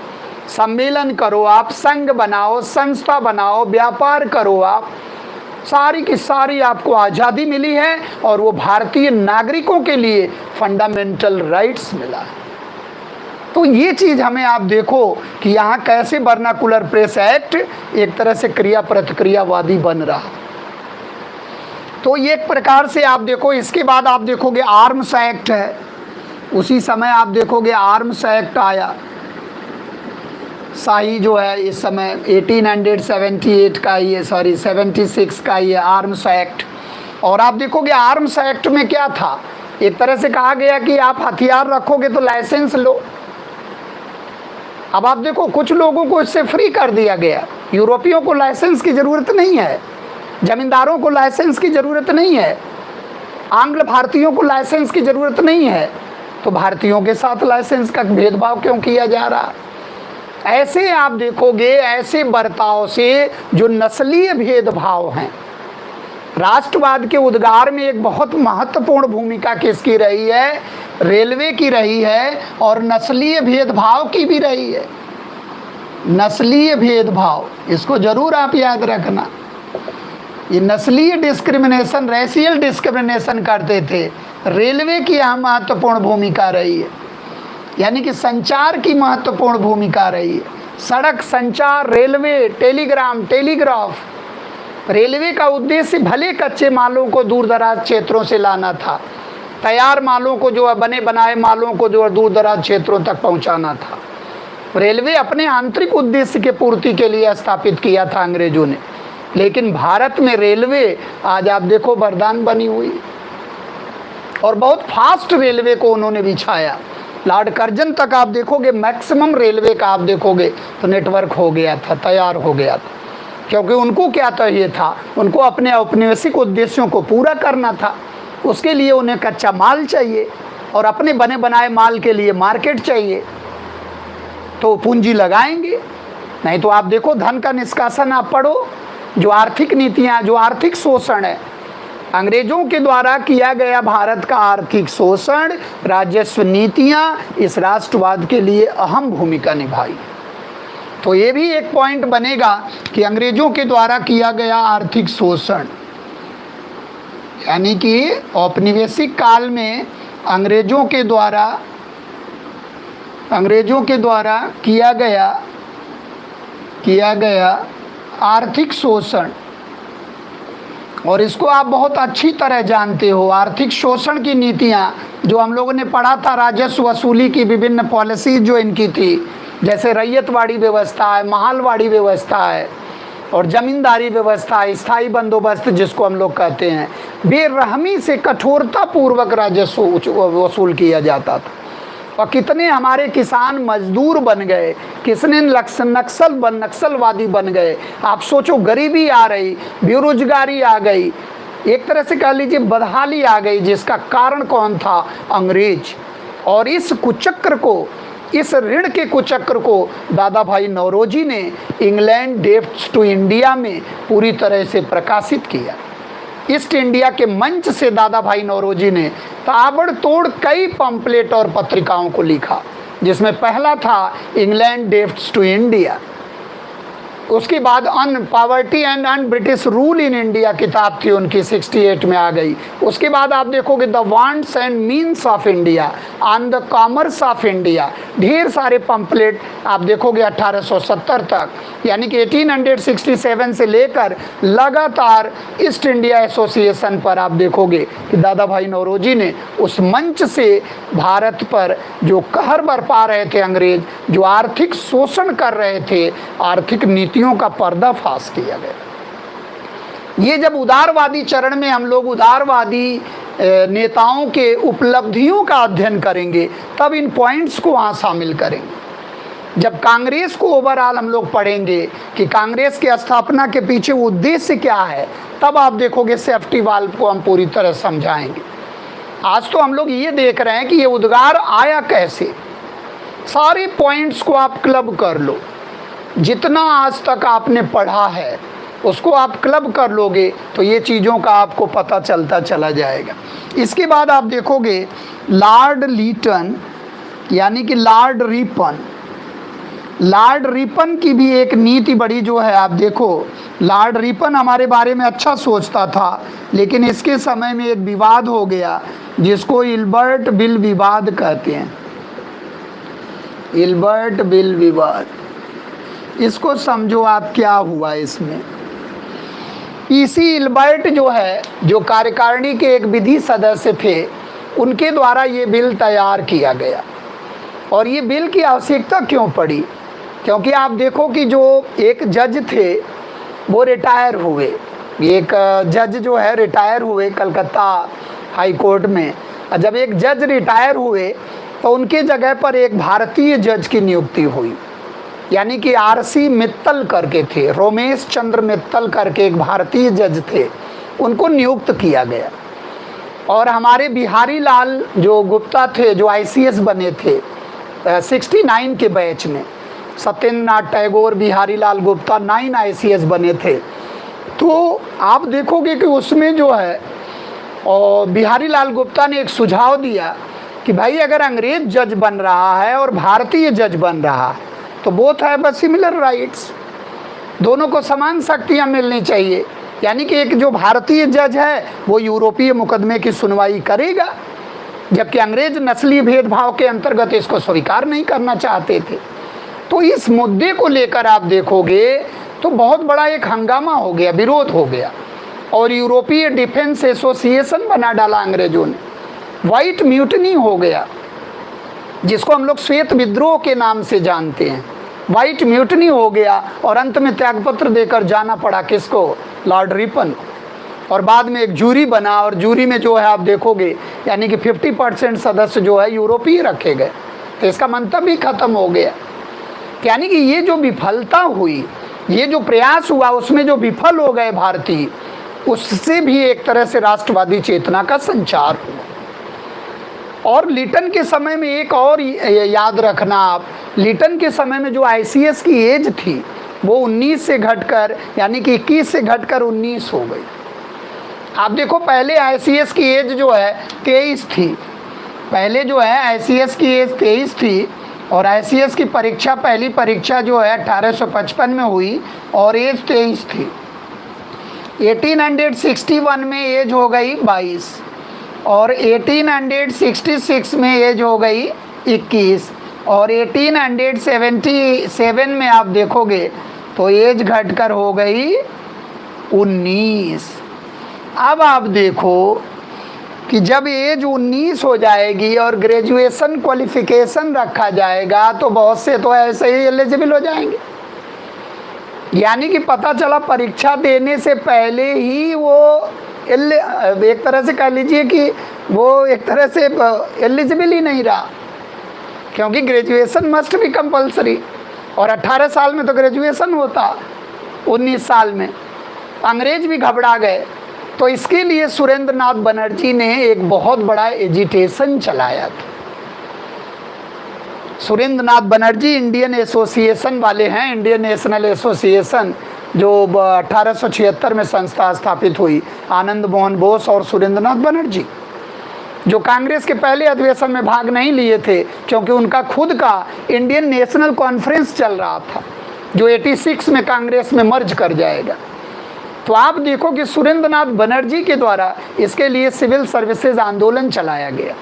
सम्मेलन करो आप, संघ बनाओ, संस्था बनाओ, व्यापार करो आप, सारी की सारी आपको आज़ादी मिली है और वो भारतीय नागरिकों के लिए फंडामेंटल राइट्स मिला है। तो ये चीज़ हमें आप देखो कि यहाँ कैसे वर्नाकुलर प्रेस एक्ट एक तरह से क्रिया प्रतिक्रियावादी बन रहा। तो ये एक प्रकार से आप देखो। इसके बाद आप देखोगे आर्म्स एक्ट है, उसी समय आप देखोगे आर्म्स एक्ट आया, शाही जो है इस समय 1878 का ये 76 का ये आर्म्स एक्ट। और आप देखोगे आर्म्स एक्ट में क्या था, एक तरह से कहा गया कि आप हथियार रखोगे तो लाइसेंस लो। अब आप देखो कुछ लोगों को इससे फ्री कर दिया गया। यूरोपियों को लाइसेंस की ज़रूरत नहीं है, जमींदारों को लाइसेंस की ज़रूरत नहीं है, आंग्ल भारतीयों को लाइसेंस की ज़रूरत नहीं है, तो भारतीयों के साथ लाइसेंस का भेदभाव क्यों किया जा रहा। ऐसे आप देखोगे, ऐसे बर्ताव से जो नस्लीय भेदभाव हैं, राष्ट्रवाद के उद्गार में एक बहुत महत्वपूर्ण भूमिका किसकी रही है, रेलवे की रही है, और नस्लीय भेदभाव की भी रही है। नस्लीय भेदभाव, इसको जरूर आप याद रखना। ये नस्लीय डिस्क्रिमिनेशन, रेशियल डिस्क्रिमिनेशन करते थे, रेलवे की यहाँ महत्वपूर्ण भूमिका रही है, यानी कि संचार की महत्वपूर्ण भूमिका रही है। सड़क संचार, रेलवे, टेलीग्राम, टेलीग्राफ। रेलवे का उद्देश्य भले कच्चे मालों को दूर दराज क्षेत्रों से लाना था, तैयार मालों को जो है, बने बनाए मालों को जो है दूर दराज क्षेत्रों तक पहुंचाना था। रेलवे अपने आंतरिक उद्देश्य के पूर्ति के लिए स्थापित किया था अंग्रेजों ने, लेकिन भारत में रेलवे आज आप देखो वरदान बनी हुई, और बहुत फास्ट रेलवे को उन्होंने बिछाया। लॉर्ड कर्जन तक आप देखोगे मैक्सिमम रेलवे का आप देखोगे तो नेटवर्क हो गया था, तैयार हो गया था, क्योंकि उनको क्या चाहिए था, उनको अपने औपनिवेशिक उद्देश्यों को पूरा करना था। उसके लिए उन्हें कच्चा माल चाहिए और अपने बने बनाए माल के लिए मार्केट चाहिए, तो पूंजी लगाएंगे। नहीं तो आप देखो धन का निष्कासन आप पढ़ो, जो आर्थिक नीतियाँ, जो आर्थिक शोषण है, अंग्रेजों के द्वारा किया गया भारत का आर्थिक शोषण, राजस्व नीतियाँ इस राष्ट्रवाद के लिए अहम भूमिका निभाई। तो ये भी एक पॉइंट बनेगा कि अंग्रेजों के द्वारा किया गया आर्थिक शोषण, यानी कि औपनिवेशिक काल में अंग्रेजों के द्वारा किया गया आर्थिक शोषण, और इसको आप बहुत अच्छी तरह जानते हो। आर्थिक शोषण की नीतियाँ जो हम लोगों ने पढ़ा था, राजस्व वसूली की विभिन्न पॉलिसी जो इनकी थी, जैसे रैयतवाड़ी व्यवस्था है, महालवाड़ी व्यवस्था है, और जमींदारी व्यवस्था है, स्थायी बंदोबस्त जिसको हम लोग कहते हैं, बेरहमी से कठोरता पूर्वक राजस्व वसूल किया जाता था। और कितने हमारे किसान मजदूर बन गए, किसने नक्सलवादी बन गए। आप सोचो, गरीबी आ रही, बेरोजगारी आ गई, एक तरह से कह लीजिए बदहाली आ गई, जिसका कारण कौन था, अंग्रेज। और इस कुचक्र को, इस ऋण के कुचक्र को दादा भाई नौरोजी ने इंग्लैंड डेब्ट्स टू इंडिया में पूरी तरह से प्रकाशित किया। ईस्ट इंडिया के मंच से दादा भाई नौरोजी ने ताबड़तोड़ कई पंपलेट और पत्रिकाओं को लिखा, जिसमें पहला था इंग्लैंड डेब्ट्स टू इंडिया। उसके बाद poverty and un British rule in India किताब थी उनकी, 68 में आ गई। उसके बाद आप देखोगे the wants and means of India, on the commerce of India, ढेर सारे पंपलेट आप देखोगे 1870 तक, यानी कि 1867 से लेकर लगातार ईस्ट इंडिया एसोसिएशन पर आप देखोगे कि दादा भाई नौरोजी ने उस मंच से भारत पर जो कहर बरपा रहे थे अंग्रेज, जो आर्थिक शोषण कर रहे थे, आर्थिक नीतियों का पर्दाफाश किया गया। ये जब उदारवादी चरण में हम लोग उदारवादी नेताओं के उपलब्धियों का अध्ययन करेंगे, तब इन पॉइंट्स को वहाँ शामिल करेंगे। जब कांग्रेस को ओवरऑल हम लोग पढ़ेंगे कि कांग्रेस की स्थापना के पीछे उद्देश्य क्या है, तब आप देखोगे सेफ्टी वाल्व को हम पूरी तरह समझाएंगे। आज तो हम लोग ये देख रहे हैं कि ये उद्गार आया कैसे, सारे पॉइंट्स को आप क्लब कर लो। जितना आज तक आपने पढ़ा है उसको आप क्लब कर लोगे तो ये चीज़ों का आपको पता चलता चला जाएगा। इसके बाद आप देखोगे लॉर्ड लीटन यानी कि लॉर्ड रिपन, लॉर्ड रिपन की भी एक नीति बड़ी जो है, आप देखो लॉर्ड रिपन हमारे बारे में अच्छा सोचता था, लेकिन इसके समय में एक विवाद हो गया जिसको इल्बर्ट बिल विवाद कहते हैं। इल्बर्ट बिल विवाद, इसको समझो आप क्या हुआ इसमें। पीसी इल्बर्ट जो है, जो कार्यकारिणी के एक विधि सदस्य थे, उनके द्वारा ये बिल तैयार किया गया। और ये बिल की आवश्यकता क्यों पड़ी? क्योंकि आप देखो कि जो एक जज थे वो रिटायर हुए, एक जज जो है रिटायर हुए कलकत्ता हाई कोर्ट में। जब एक जज रिटायर हुए तो उनके जगह पर एक भारतीय जज की नियुक्ति हुई, यानी कि आरसी मित्तल करके थे, रोमेश चंद्र मित्तल करके एक भारतीय जज थे, उनको नियुक्त किया गया। और हमारे बिहारी लाल जो गुप्ता थे, जो आईसीएस बने थे 69 के बैच में, सत्येंद्र नाथ टैगोर, बिहारी लाल गुप्ता 9 आईसीएस बने थे। तो आप देखोगे कि उसमें जो है और बिहारी लाल गुप्ता ने एक सुझाव दिया कि भाई अगर अंग्रेज जज बन रहा है और भारतीय जज बन रहा है तो बोथ है सिमिलर राइट्स, दोनों को समान शक्तियाँ मिलनी चाहिए। यानी कि एक जो भारतीय जज है वो यूरोपीय मुकदमे की सुनवाई करेगा, जबकि अंग्रेज नस्लीय भेदभाव के अंतर्गत इसको स्वीकार नहीं करना चाहते थे। तो इस मुद्दे को लेकर आप देखोगे तो बहुत बड़ा एक हंगामा हो गया, विरोध हो गया, और यूरोपीय डिफेंस एसोसिएशन बना डाला अंग्रेजों ने। वाइट म्यूटनी हो गया, जिसको हम लोग श्वेत विद्रोह के नाम से जानते हैं। वाइट म्यूटनी हो गया और अंत में त्यागपत्र देकर जाना पड़ा किसको? Lord Ripon. और बाद में एक जूरी बना, और जूरी में जो है आप देखोगे यानी कि 50% सदस्य जो है यूरोपीय रखे गए। तो इसका मंतव्य ही खत्म हो गया। यानी कि ये जो विफलता हुई, ये जो प्रयास हुआ, उसमें जो विफल हो गए भारतीय, उससे भी एक तरह से राष्ट्रवादी चेतना का संचार हुआ। और लीटन के समय में एक और याद रखना आप, लीटन के समय में जो आईसीएस की एज थी वो 19 से घटकर यानी कि 21 से घटकर 19 हो गई। आप देखो पहले आईसीएस की एज जो है 23 थी, पहले जो है आईसीएस की एज 23 थी, और आईसीएस की परीक्षा, पहली परीक्षा जो है 1855 में हुई और एज 23 थी। 1861 में एज हो गई 22 और 1866 में एज हो गई 21 और 1877 में आप देखोगे तो एज घटकर हो गई 19। अब आप देखो कि जब एज 19 हो जाएगी और ग्रेजुएशन क्वालिफिकेशन रखा जाएगा तो बहुत से तो ऐसे ही एलिजिबल हो जाएंगे। यानी कि पता चला परीक्षा देने से पहले ही वो एक तरह से कह लीजिए कि वो एक तरह से एलिजिबल ही नहीं रहा, क्योंकि ग्रेजुएशन मस्ट भी कंपलसरी, और 18 साल में तो ग्रेजुएशन होता, 19 साल में। अंग्रेज भी घबरा गए। तो इसके लिए सुरेंद्र नाथ बनर्जी ने एक बहुत बड़ा एजिटेशन चलाया था। सुरेंद्र नाथ बनर्जी इंडियन एसोसिएशन वाले हैं, इंडियन नेशनल एसोसिएशन, जो 1876 में संस्था स्थापित हुई, आनंद मोहन बोस और सुरेंद्र नाथ बनर्जी, जो कांग्रेस के पहले अधिवेशन में भाग नहीं लिए थे क्योंकि उनका खुद का इंडियन नेशनल कॉन्फ्रेंस चल रहा था जो 86 में कांग्रेस में मर्ज कर जाएगा। तो आप देखो कि सुरेंद्र नाथ बनर्जी के द्वारा इसके लिए सिविल सर्विसेज आंदोलन चलाया गया।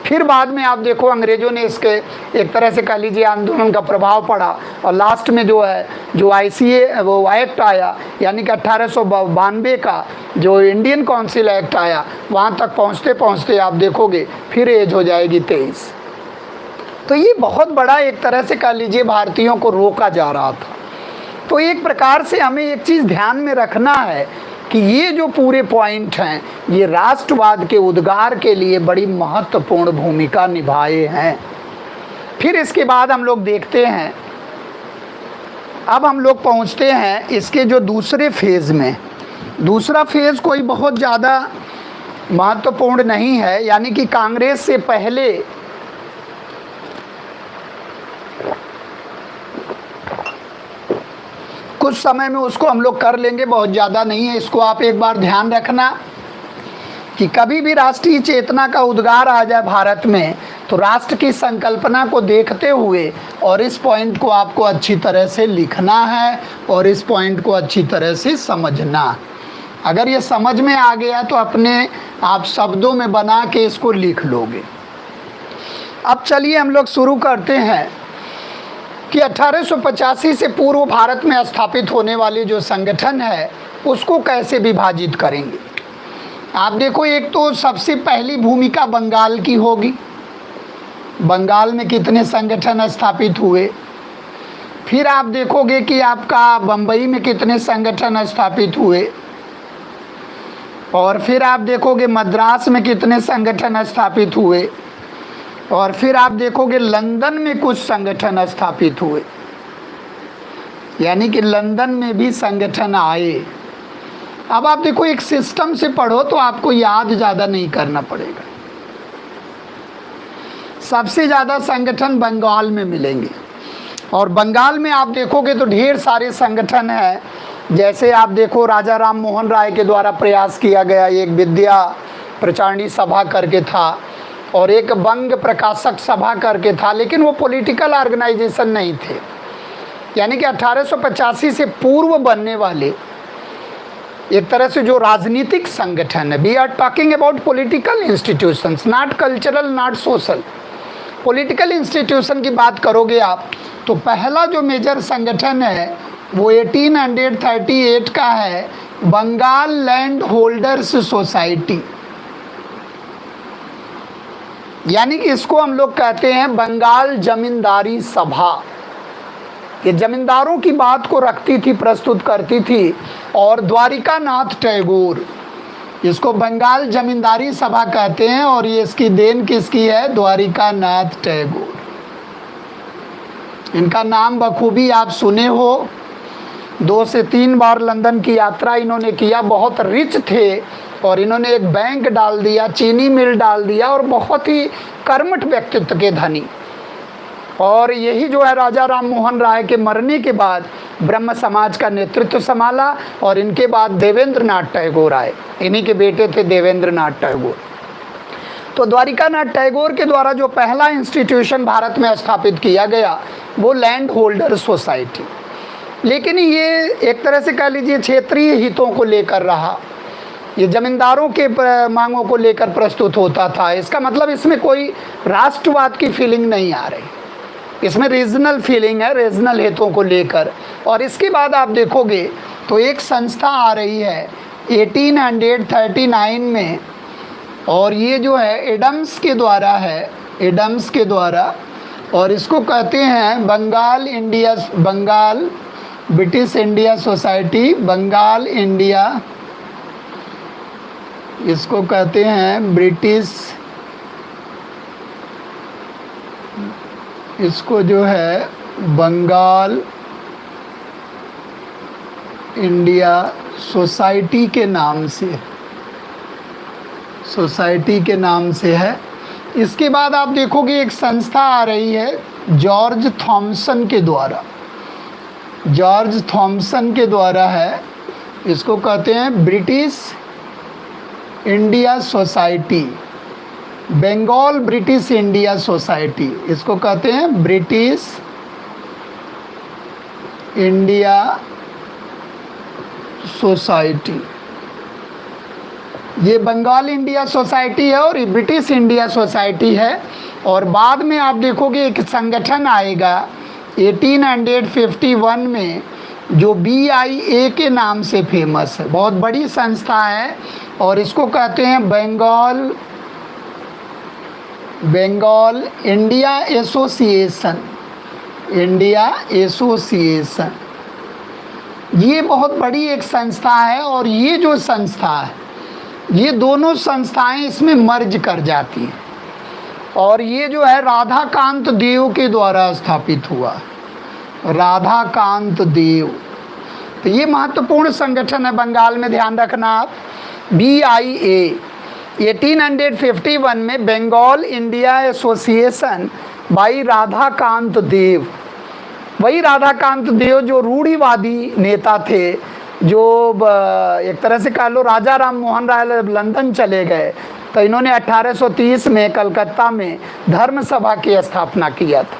फिर बाद में आप देखो अंग्रेज़ों ने इसके एक तरह से कह लीजिए आंदोलन का प्रभाव पड़ा, और लास्ट में जो है जो आईसीए वो एक्ट आया, यानी कि 1892 का जो इंडियन काउंसिल एक्ट आया, वहाँ तक पहुँचते पहुँचते आप देखोगे फिर एज हो जाएगी 23। तो ये बहुत बड़ा एक तरह से कह लीजिए भारतीयों को रोका जा रहा था। तो एक प्रकार से हमें एक चीज़ ध्यान में रखना है कि ये जो पूरे पॉइंट हैं ये राष्ट्रवाद के उद्गार के लिए बड़ी महत्वपूर्ण भूमिका निभाए हैं। फिर इसके बाद हम लोग देखते हैं, अब हम लोग पहुंचते हैं इसके जो दूसरे फेज़ में। दूसरा फेज़ कोई बहुत ज़्यादा महत्वपूर्ण नहीं है, यानी कि कांग्रेस से पहले कुछ समय में उसको हम लोग कर लेंगे, बहुत ज़्यादा नहीं है। इसको आप एक बार ध्यान रखना कि कभी भी राष्ट्रीय चेतना का उद्गार आ जाए भारत में, तो राष्ट्र की संकल्पना को देखते हुए और इस पॉइंट को आपको अच्छी तरह से लिखना है और इस पॉइंट को अच्छी तरह से समझना। अगर ये समझ में आ गया तो अपने आप शब्दों में बना के इसको लिख लोगे। अब चलिए हम लोग शुरू करते हैं कि 1885 से पूर्व भारत में स्थापित होने वाली जो संगठन है उसको कैसे विभाजित करेंगे। आप देखो, एक तो सबसे पहली भूमिका बंगाल की होगी। बंगाल में कितने संगठन स्थापित हुए। फिर आप देखोगे कि आपका बम्बई में कितने संगठन स्थापित हुए, और फिर आप देखोगे मद्रास में कितने संगठन स्थापित हुए, और फिर आप देखोगे लंदन में कुछ संगठन स्थापित हुए, यानी कि लंदन में भी संगठन आए। अब आप देखो, एक सिस्टम से पढ़ो तो आपको याद ज़्यादा नहीं करना पड़ेगा। सबसे ज़्यादा संगठन बंगाल में मिलेंगे, और बंगाल में आप देखोगे तो ढेर सारे संगठन हैं। जैसे आप देखो, राजा राम मोहन राय के द्वारा प्रयास किया गया एक विद्या प्रचारणी सभा करके था, और एक बंग प्रकाशक सभा करके था, लेकिन वो पॉलिटिकल ऑर्गेनाइजेशन नहीं थे। यानी कि 1885 से पूर्व बनने वाले एक तरह से जो राजनीतिक संगठन है, we are talking about political institutions, not cultural, not social. Political institution की बात करोगे आप तो पहला जो मेजर संगठन है वो 1838 का है, बंगाल लैंड होल्डर्स सोसाइटी। यानी कि इसको हम लोग कहते हैं बंगाल जमींदारी सभा। ये जमींदारों की बात को रखती थी, प्रस्तुत करती थी। और द्वारिका नाथ टैगोर, इसको बंगाल जमींदारी सभा कहते हैं, और ये इसकी देन किसकी है? द्वारिका नाथ टैगोर। इनका नाम बखूबी आप सुने हो। 2 से 3 बार लंदन की यात्रा इन्होंने किया। बहुत रिच थे, और इन्होंने एक बैंक डाल दिया, चीनी मिल डाल दिया, और बहुत ही कर्मठ व्यक्तित्व के धनी। और यही जो है राजा राम मोहन राय के मरने के बाद ब्रह्म समाज का नेतृत्व संभाला, और इनके बाद देवेंद्र नाथ टैगोर आए। इन्हीं के बेटे थे देवेंद्र नाथ टैगोर। तो द्वारिका नाथ टैगोर के द्वारा जो पहला इंस्टीट्यूशन भारत में स्थापित किया गया वो लैंड होल्डर सोसाइटी। लेकिन ये एक तरह से कह लीजिए क्षेत्रीय हितों को लेकर रहा, ये जमींदारों के मांगों को लेकर प्रस्तुत होता था। इसका मतलब इसमें कोई राष्ट्रवाद की फीलिंग नहीं आ रही, इसमें रीजनल फीलिंग है, रीजनल हितों को लेकर। और इसके बाद आप देखोगे तो एक संस्था आ रही है 1839 में, और ये जो है एडम्स के द्वारा है, एडम्स के द्वारा, और इसको कहते हैं Bengal British India society, Bengal India, इसको कहते हैं ब्रिटिश, इसको जो है बंगाल इंडिया सोसाइटी के नाम से, सोसाइटी के नाम से है। इसके बाद आप देखोगे एक संस्था आ रही है जॉर्ज थॉमसन के द्वारा, जॉर्ज थॉमसन के द्वारा है, इसको कहते हैं British India society, Bengal British India society, इसको कहते हैं ब्रिटिश इंडिया सोसाइटी। ये बंगाल इंडिया सोसाइटी है और ये ब्रिटिश इंडिया सोसाइटी है। और बाद में आप देखोगे एक संगठन आएगा 1851 में जो BIA के नाम से फेमस है, बहुत बड़ी संस्था है, और इसको कहते हैं Bengal India association, India association. ये बहुत बड़ी एक संस्था है, और ये जो संस्था है, ये दोनों संस्थाएं इसमें मर्ज कर जाती हैं, और ये जो है राधाकांत देव के द्वारा स्थापित हुआ, राधाकांत देव। तो ये महत्वपूर्ण संगठन है बंगाल में, ध्यान रखना आप। BIA 1851 में Bengal India association by Radhakant Dev, वही राधाकांत देव जो रूढ़िवादी नेता थे, जो एक तरह से कह लो राजा राम मोहन राय लंदन चले गए, तो इन्होंने 1830 में कलकत्ता में धर्म सभा की स्थापना किया था।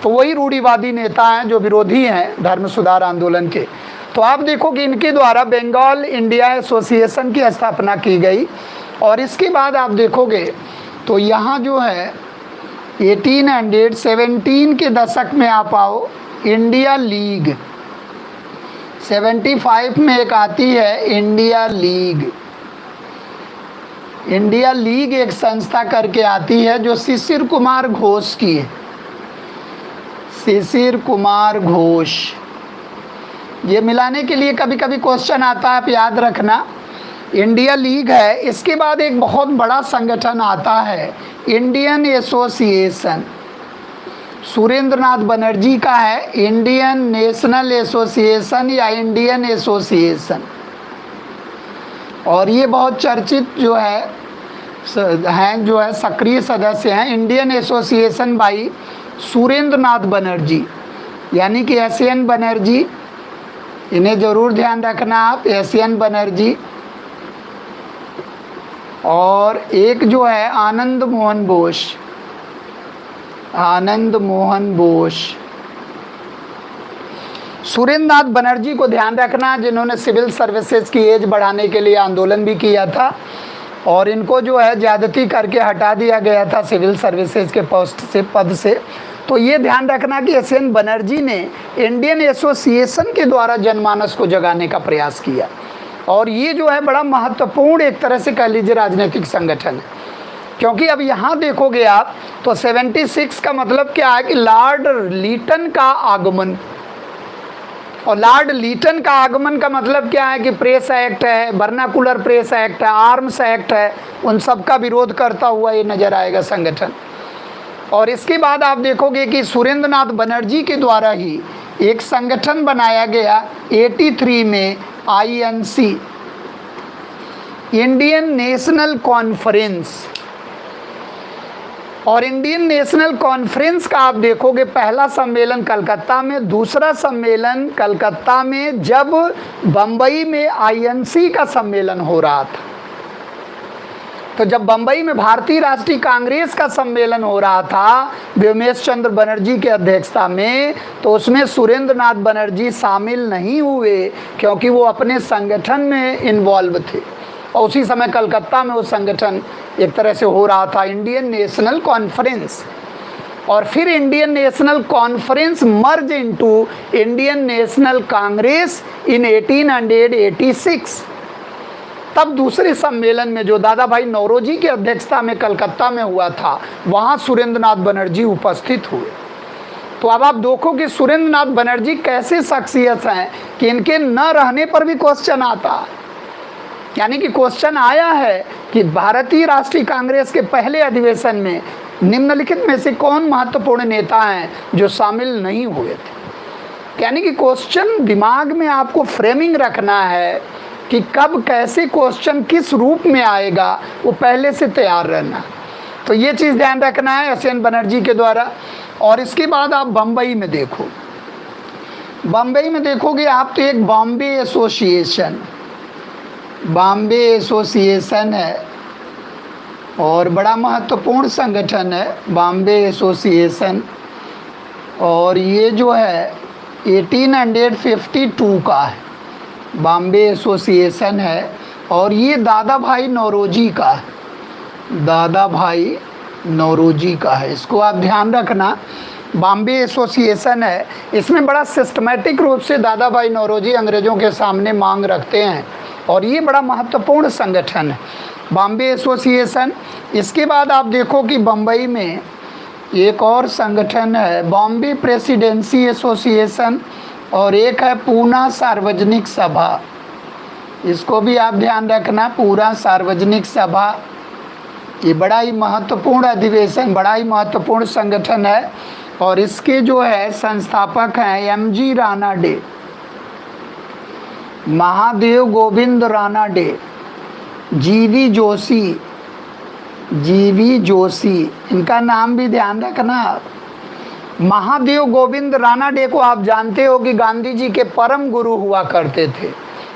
तो वही रूढ़िवादी नेता हैं जो विरोधी हैं धर्म सुधार आंदोलन के। तो आप देखो कि इनके द्वारा बंगाल इंडिया एसोसिएशन की स्थापना की गई। और इसके बाद आप देखोगे तो यहाँ जो है 1817 के दशक में आप आओ, इंडिया लीग 75 में एक आती है इंडिया लीग। इंडिया लीग एक संस्था करके आती है जो शिशिर कुमार घोष की है, शिशिर कुमार घोष। ये मिलाने के लिए कभी कभी क्वेश्चन आता है, आप याद रखना। इंडिया लीग है। इसके बाद एक बहुत बड़ा संगठन आता है इंडियन एसोसिएशन, सुरेंद्र नाथ बनर्जी का है, इंडियन नेशनल एसोसिएशन या इंडियन एसोसिएशन। और ये बहुत चर्चित जो है जो है सक्रिय सदस्य हैं, इंडियन एसोसिएशन बाई सुरेंद्र नाथ बनर्जी, यानी कि एसएन बनर्जी। इन्हें ज़रूर ध्यान रखना आप, एसएन बनर्जी। और एक जो है आनंद मोहन बोस, आनंद मोहन बोस। सुरेंद्र नाथ बनर्जी को ध्यान रखना, जिन्होंने सिविल सर्विसेज की एज बढ़ाने के लिए आंदोलन भी किया था, और इनको जो है ज्यादती करके हटा दिया गया था सिविल सर्विसेज के पोस्ट से, पद से। तो ये ध्यान रखना कि एसएन बनर्जी ने इंडियन एसोसिएशन के द्वारा जनमानस को जगाने का प्रयास किया। और ये जो है बड़ा महत्वपूर्ण एक तरह से कह लीजिए राजनीतिक संगठन है, क्योंकि अब यहाँ देखोगे आप तो 76 का मतलब क्या है कि लॉर्ड लीटन का आगमन। और लॉर्ड लीटन का आगमन का मतलब क्या है कि प्रेस एक्ट है, वर्नाकुलर प्रेस एक्ट है, आर्म्स एक्ट है, उन सब का विरोध करता हुआ ये नजर आएगा संगठन। और इसके बाद आप देखोगे कि सुरेंद्र नाथ बनर्जी के द्वारा ही एक संगठन बनाया गया 83 में, आईएनसी, इंडियन नेशनल कॉन्फ्रेंस। और इंडियन नेशनल कॉन्फ्रेंस का आप देखोगे पहला सम्मेलन कलकत्ता में, दूसरा सम्मेलन कलकत्ता में जब बम्बई में आईएनसी का सम्मेलन हो रहा था। तो जब बम्बई में भारतीय राष्ट्रीय कांग्रेस का सम्मेलन हो रहा था व्योमेश चंद्र बनर्जी के अध्यक्षता में, तो उसमें सुरेंद्र नाथ बनर्जी शामिल नहीं हुए, क्योंकि वो अपने संगठन में इन्वॉल्व थे। और उसी समय कलकत्ता में वो संगठन एक तरह से हो रहा था, इंडियन नेशनल कॉन्फ्रेंस। और फिर Indian national conference merge into Indian national Congress in 1886। तब दूसरे सम्मेलन में जो दादा भाई नौरोजी की अध्यक्षता में कलकत्ता में हुआ था, वहाँ सुरेंद्र नाथ बनर्जी उपस्थित हुए। तो अब आप देखो कि सुरेंद्र नाथ बनर्जी कैसे शख्सियत हैं कि इनके न रहने पर भी क्वेश्चन आता है। यानी कि क्वेश्चन आया है कि भारतीय राष्ट्रीय कांग्रेस के पहले अधिवेशन में निम्नलिखित में से कौन महत्वपूर्ण नेता हैं जो शामिल नहीं हुए थे। यानी कि क्वेश्चन दिमाग में आपको फ्रेमिंग रखना है कि कब कैसे क्वेश्चन किस रूप में आएगा, वो पहले से तैयार रहना। तो ये चीज़ ध्यान रखना है एसएन बनर्जी के द्वारा। और इसके बाद आप बम्बई में देखो, बम्बई में देखोगे आप तो एक बॉम्बे एसोसिएशन, बॉम्बे एसोसिएशन है और बड़ा महत्वपूर्ण संगठन है बॉम्बे एसोसिएशन। और ये जो है 1852 का है, बॉम्बे एसोसिएशन है। और ये दादा भाई नौरोजी का है, दादा भाई नौरोजी का है, इसको आप ध्यान रखना। बॉम्बे एसोसिएशन है, इसमें बड़ा सिस्टमेटिक रूप से दादा भाई नौरोजी अंग्रेज़ों के सामने मांग रखते हैं, और ये बड़ा महत्वपूर्ण संगठन है बॉम्बे एसोसिएशन। इसके बाद आप देखो कि बम्बई में एक और संगठन है बॉम्बे प्रेसिडेंसी एसोसिएशन, और एक है पूना सार्वजनिक सभा, इसको भी आप ध्यान रखना, पूरा सार्वजनिक सभा। ये बड़ा ही महत्वपूर्ण अधिवेशन, बड़ा ही महत्वपूर्ण संगठन है। और इसके जो है संस्थापक हैं एमजी रानाडे, महादेव गोविंद रानाडे, जीवी जोशी, जीवी जोशी, इनका नाम भी ध्यान रखना। महादेव गोविंद रानाडे को आप जानते हो कि गांधी जी के परम गुरु हुआ करते थे,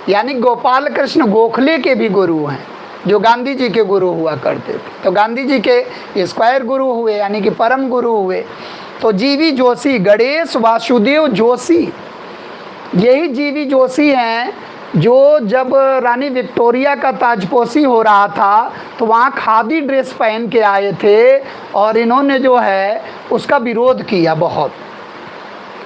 यानी गोपाल कृष्ण गोखले के भी गुरु हैं जो गांधी जी के गुरु हुआ करते थे। तो गांधी जी के स्क्वायर गुरु हुए यानी कि परम गुरु हुए। तो जीवी जोशी, गणेश वासुदेव जोशी, यही जीवी जोशी हैं जो जब रानी विक्टोरिया का ताजपोशी हो रहा था तो वहाँ खादी ड्रेस पहन के आए थे और इन्होंने जो है उसका विरोध किया बहुत,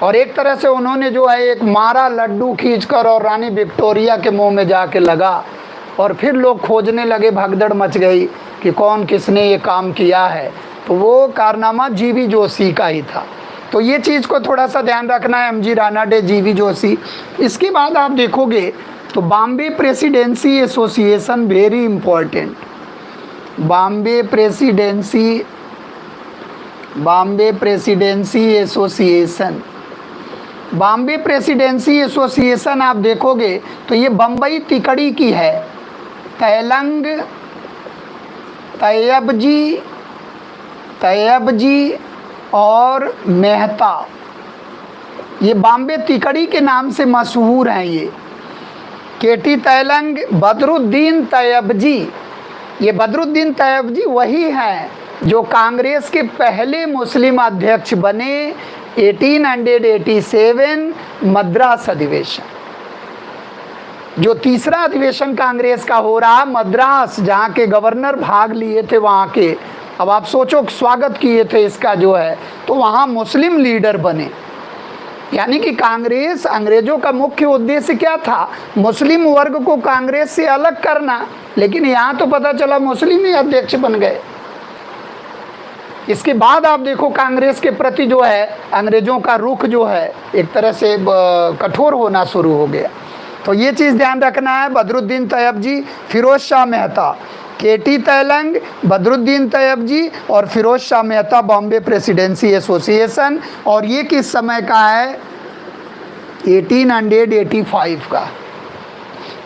और एक तरह से उन्होंने जो है एक मारा लड्डू खींचकर और रानी विक्टोरिया के मुंह में जाके लगा, और फिर लोग खोजने लगे, भगदड़ मच गई कि कौन किसने ये काम किया है। तो वो कारनामा जीवी जोशी का ही था। तो ये चीज़ को थोड़ा सा ध्यान रखना है, एमजी रानाडे, जीवी जोशी। इसके बाद आप देखोगे तो Bombay presidency association, very important, Bombay presidency association, Bombay presidency association आप देखोगे तो ये बम्बई तिकड़ी की है, तैलंग, तैयब जी और मेहता, ये बॉम्बे तिकड़ी के नाम से मशहूर हैं। ये केटी तैलंग, बदरुद्दीन तैयब जी, ये बदरुद्दीन तैयब जी वही हैं जो कांग्रेस के पहले मुस्लिम अध्यक्ष बने 1887 मद्रास अधिवेशन, जो तीसरा अधिवेशन कांग्रेस का हो रहा मद्रास, जहाँ के गवर्नर भाग लिए थे वहाँ के। अब आप सोचो, स्वागत किए थे इसका जो है, तो वहाँ मुस्लिम लीडर बने। यानी कि कांग्रेस, अंग्रेजों का मुख्य उद्देश्य क्या था? मुस्लिम वर्ग को कांग्रेस से अलग करना, लेकिन यहाँ तो पता चला मुस्लिम ही अध्यक्ष बन गए। इसके बाद आप देखो कांग्रेस के प्रति जो है अंग्रेजों का रुख जो है एक तरह से कठोर होना शुरू हो गया। तो ये चीज़ ध्यान रखना है। बदरुद्दीन तैयब जी, फिरोज शाह मेहता, केटी तैलंग, बदरुद्दीन तैयब जी और फिरोज शाह मेहता, बॉम्बे प्रेसिडेंसी एसोसिएशन। और ये किस समय का है? 1885 का।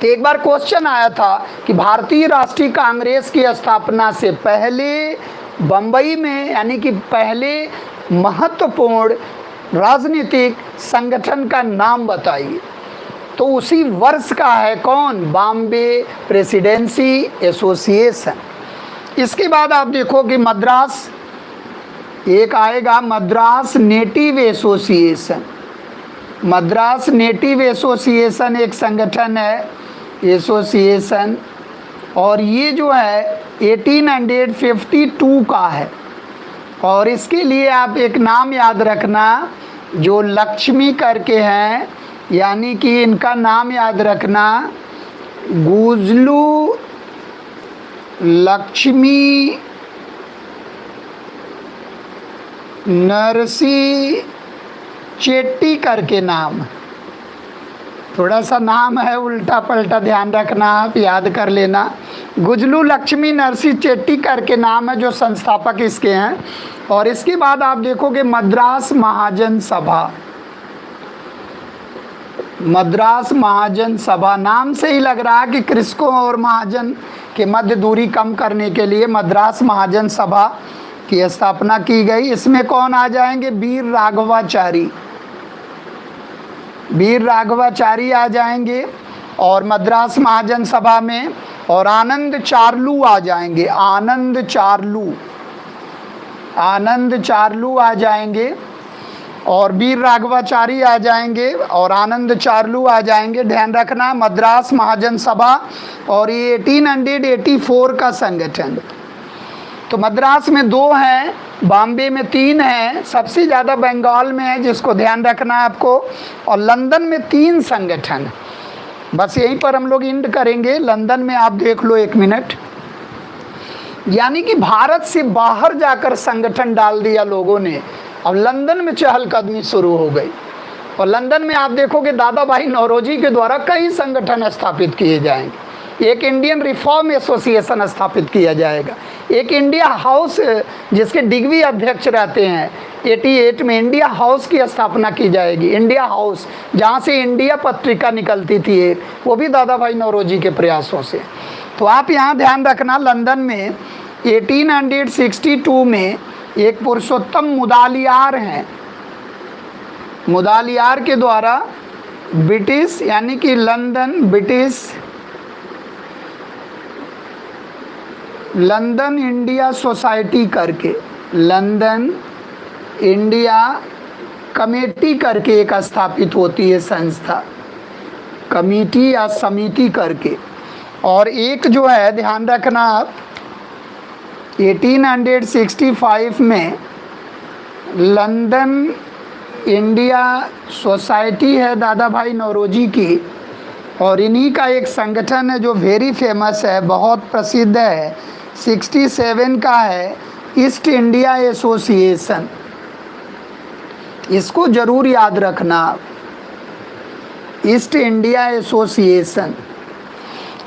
तो एक बार क्वेश्चन आया था कि भारतीय राष्ट्रीय कांग्रेस की स्थापना से पहले बम्बई में, यानी कि पहले महत्वपूर्ण राजनीतिक संगठन का नाम बताइए। तो उसी वर्ष का है कौन? Bombay presidency association. इसके बाद आप देखो कि मद्रास एक आएगा, Madras native association. Madras native association एक संगठन है, एसोसिएशन, और ये जो है 1852 का है। और इसके लिए आप एक नाम याद रखना, जो लक्ष्मी करके हैं, यानी कि इनका नाम याद रखना, गुजलू लक्ष्मी नरसी चेट्टी करके नाम। थोड़ा सा नाम है उल्टा पलटा, ध्यान रखना, आप याद कर लेना। गुजलू लक्ष्मी नरसी चेट्टी करके नाम है जो संस्थापक इसके हैं। और इसके बाद आप देखोगे मद्रास महाजन सभा। मद्रास महाजन सभा, नाम से ही लग रहा है कि कृषकों और महाजन के मध्य दूरी कम करने के लिए मद्रास महाजन सभा की स्थापना की गई। इसमें कौन आ जाएंगे? वीर राघवाचारी, वीर राघवाचारी आ जाएंगे और मद्रास महाजन सभा में। और आनंद चार्लू आ जाएंगे, आनंद चार्लू, आनंद चार्लू आ जाएंगे और वीर राघवाचारी आ जाएंगे और आनंद चार्लू आ जाएंगे। ध्यान रखना, मद्रास महाजन सभा। और ये 1884 का संगठन। तो मद्रास में 2 हैं, बॉम्बे में 3 हैं, सबसे ज़्यादा बंगाल में है जिसको ध्यान रखना है आपको। और लंदन में 3 संगठन। बस यहीं पर हम लोग इंड करेंगे। लंदन में आप देख लो 1 मिनट, यानी कि भारत से बाहर जाकर संगठन डाल दिया लोगों ने। अब लंदन में चहलकदमी शुरू हो गई। और लंदन में आप देखोगे दादा भाई नौरोजी के द्वारा कई संगठन स्थापित किए जाएंगे। एक इंडियन रिफॉर्म एसोसिएशन स्थापित किया जाएगा, एक इंडिया हाउस जिसके डिग्वी अध्यक्ष रहते हैं 88 में इंडिया हाउस की स्थापना की जाएगी। इंडिया हाउस जहाँ से इंडिया पत्रिका निकलती थी एक, वो भी दादा भाई नौरोजी के प्रयासों से। तो आप यहाँ ध्यान रखना, लंदन में 1862 में एक पुरुषोत्तम मुदालियार हैं, मुदालियार के द्वारा ब्रिटिश यानी कि लंदन इंडिया सोसाइटी करके, लंदन इंडिया कमेटी करके एक स्थापित होती है संस्था, कमेटी या समिति करके। और एक जो है ध्यान रखना आप, 1865 में लंदन इंडिया सोसाइटी है दादा भाई नौरोजी की, और इन्हीं का एक संगठन है जो वेरी फेमस है, बहुत प्रसिद्ध है, 67 का है, ईस्ट इंडिया एसोसिएशन। इसको ज़रूर याद रखना, ईस्ट इंडिया एसोसिएशन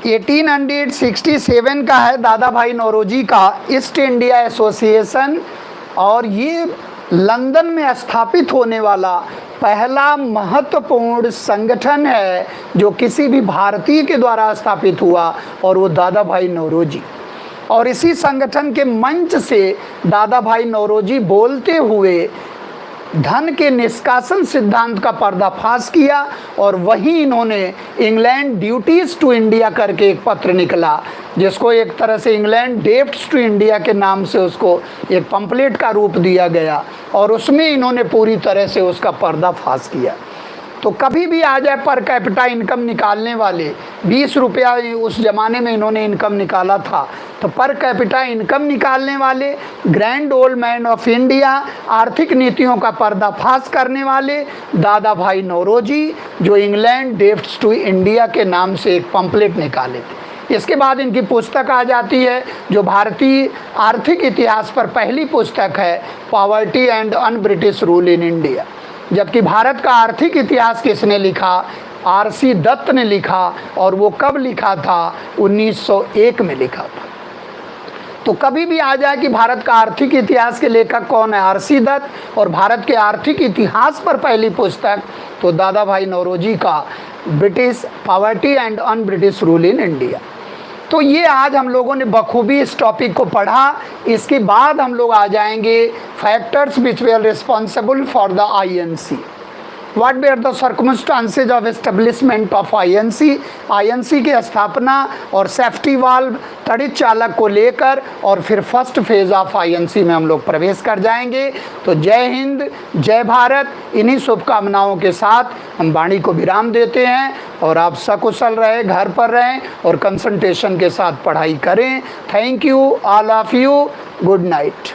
1867 का है दादा भाई नौरोजी का ईस्ट इंडिया एसोसिएशन। और ये लंदन में स्थापित होने वाला पहला महत्वपूर्ण संगठन है जो किसी भी भारतीय के द्वारा स्थापित हुआ, और वो दादा भाई नौरोजी। और इसी संगठन के मंच से दादा भाई नौरोजी बोलते हुए धन के निष्कासन सिद्धांत का पर्दाफाश किया, और वहीं इन्होंने इंग्लैंड ड्यूटीज़ टू इंडिया करके एक पत्र निकला, जिसको एक तरह से इंग्लैंड डेब्ट्स टू इंडिया के नाम से उसको एक पंपलेट का रूप दिया गया, और उसमें इन्होंने पूरी तरह से उसका पर्दाफाश किया। तो कभी भी आ जाए पर कैपिटा इनकम निकालने वाले, 20 रुपया उस ज़माने में इन्होंने इनकम निकाला था, तो पर कैपिटा इनकम निकालने वाले, grand old man of India, आर्थिक नीतियों का पर्दाफाश करने वाले दादा भाई नौरोजी, जो इंग्लैंड डेब्ट्स टू इंडिया के नाम से एक पंपलेट निकाले थे। इसके बाद इनकी पुस्तक आ जाती है जो भारतीय आर्थिक इतिहास पर पहली पुस्तक है, poverty and un British rule in India. जबकि भारत का आर्थिक इतिहास किसने लिखा? आर.सी. दत्त ने लिखा, और वो कब लिखा था? 1901 में लिखा था। तो कभी भी आ जाए कि भारत का आर्थिक इतिहास के लेखक कौन है? आर.सी. दत्त। और भारत के आर्थिक इतिहास पर पहली पुस्तक तो दादा भाई नौरोजी का British poverty and un British rule in India. तो ये आज हम लोगों ने बखूबी इस टॉपिक को पढ़ा। इसके बाद हम लोग आ जाएंगे factors which where responsible for the INC. What were the circumstances of establishment of INC, INC की स्थापना और सेफ्टी वाल्व, तड़ित चालक को लेकर, और फिर फर्स्ट फेज ऑफ आईएनसी में हम लोग प्रवेश कर जाएंगे। तो जय हिंद, जय भारत। इन्हीं शुभकामनाओं के साथ हम वाणी को विराम देते हैं, और आप सकुशल रहें, घर पर रहें और कंसंट्रेशन के साथ पढ़ाई करें। Thank you all of you. Good night.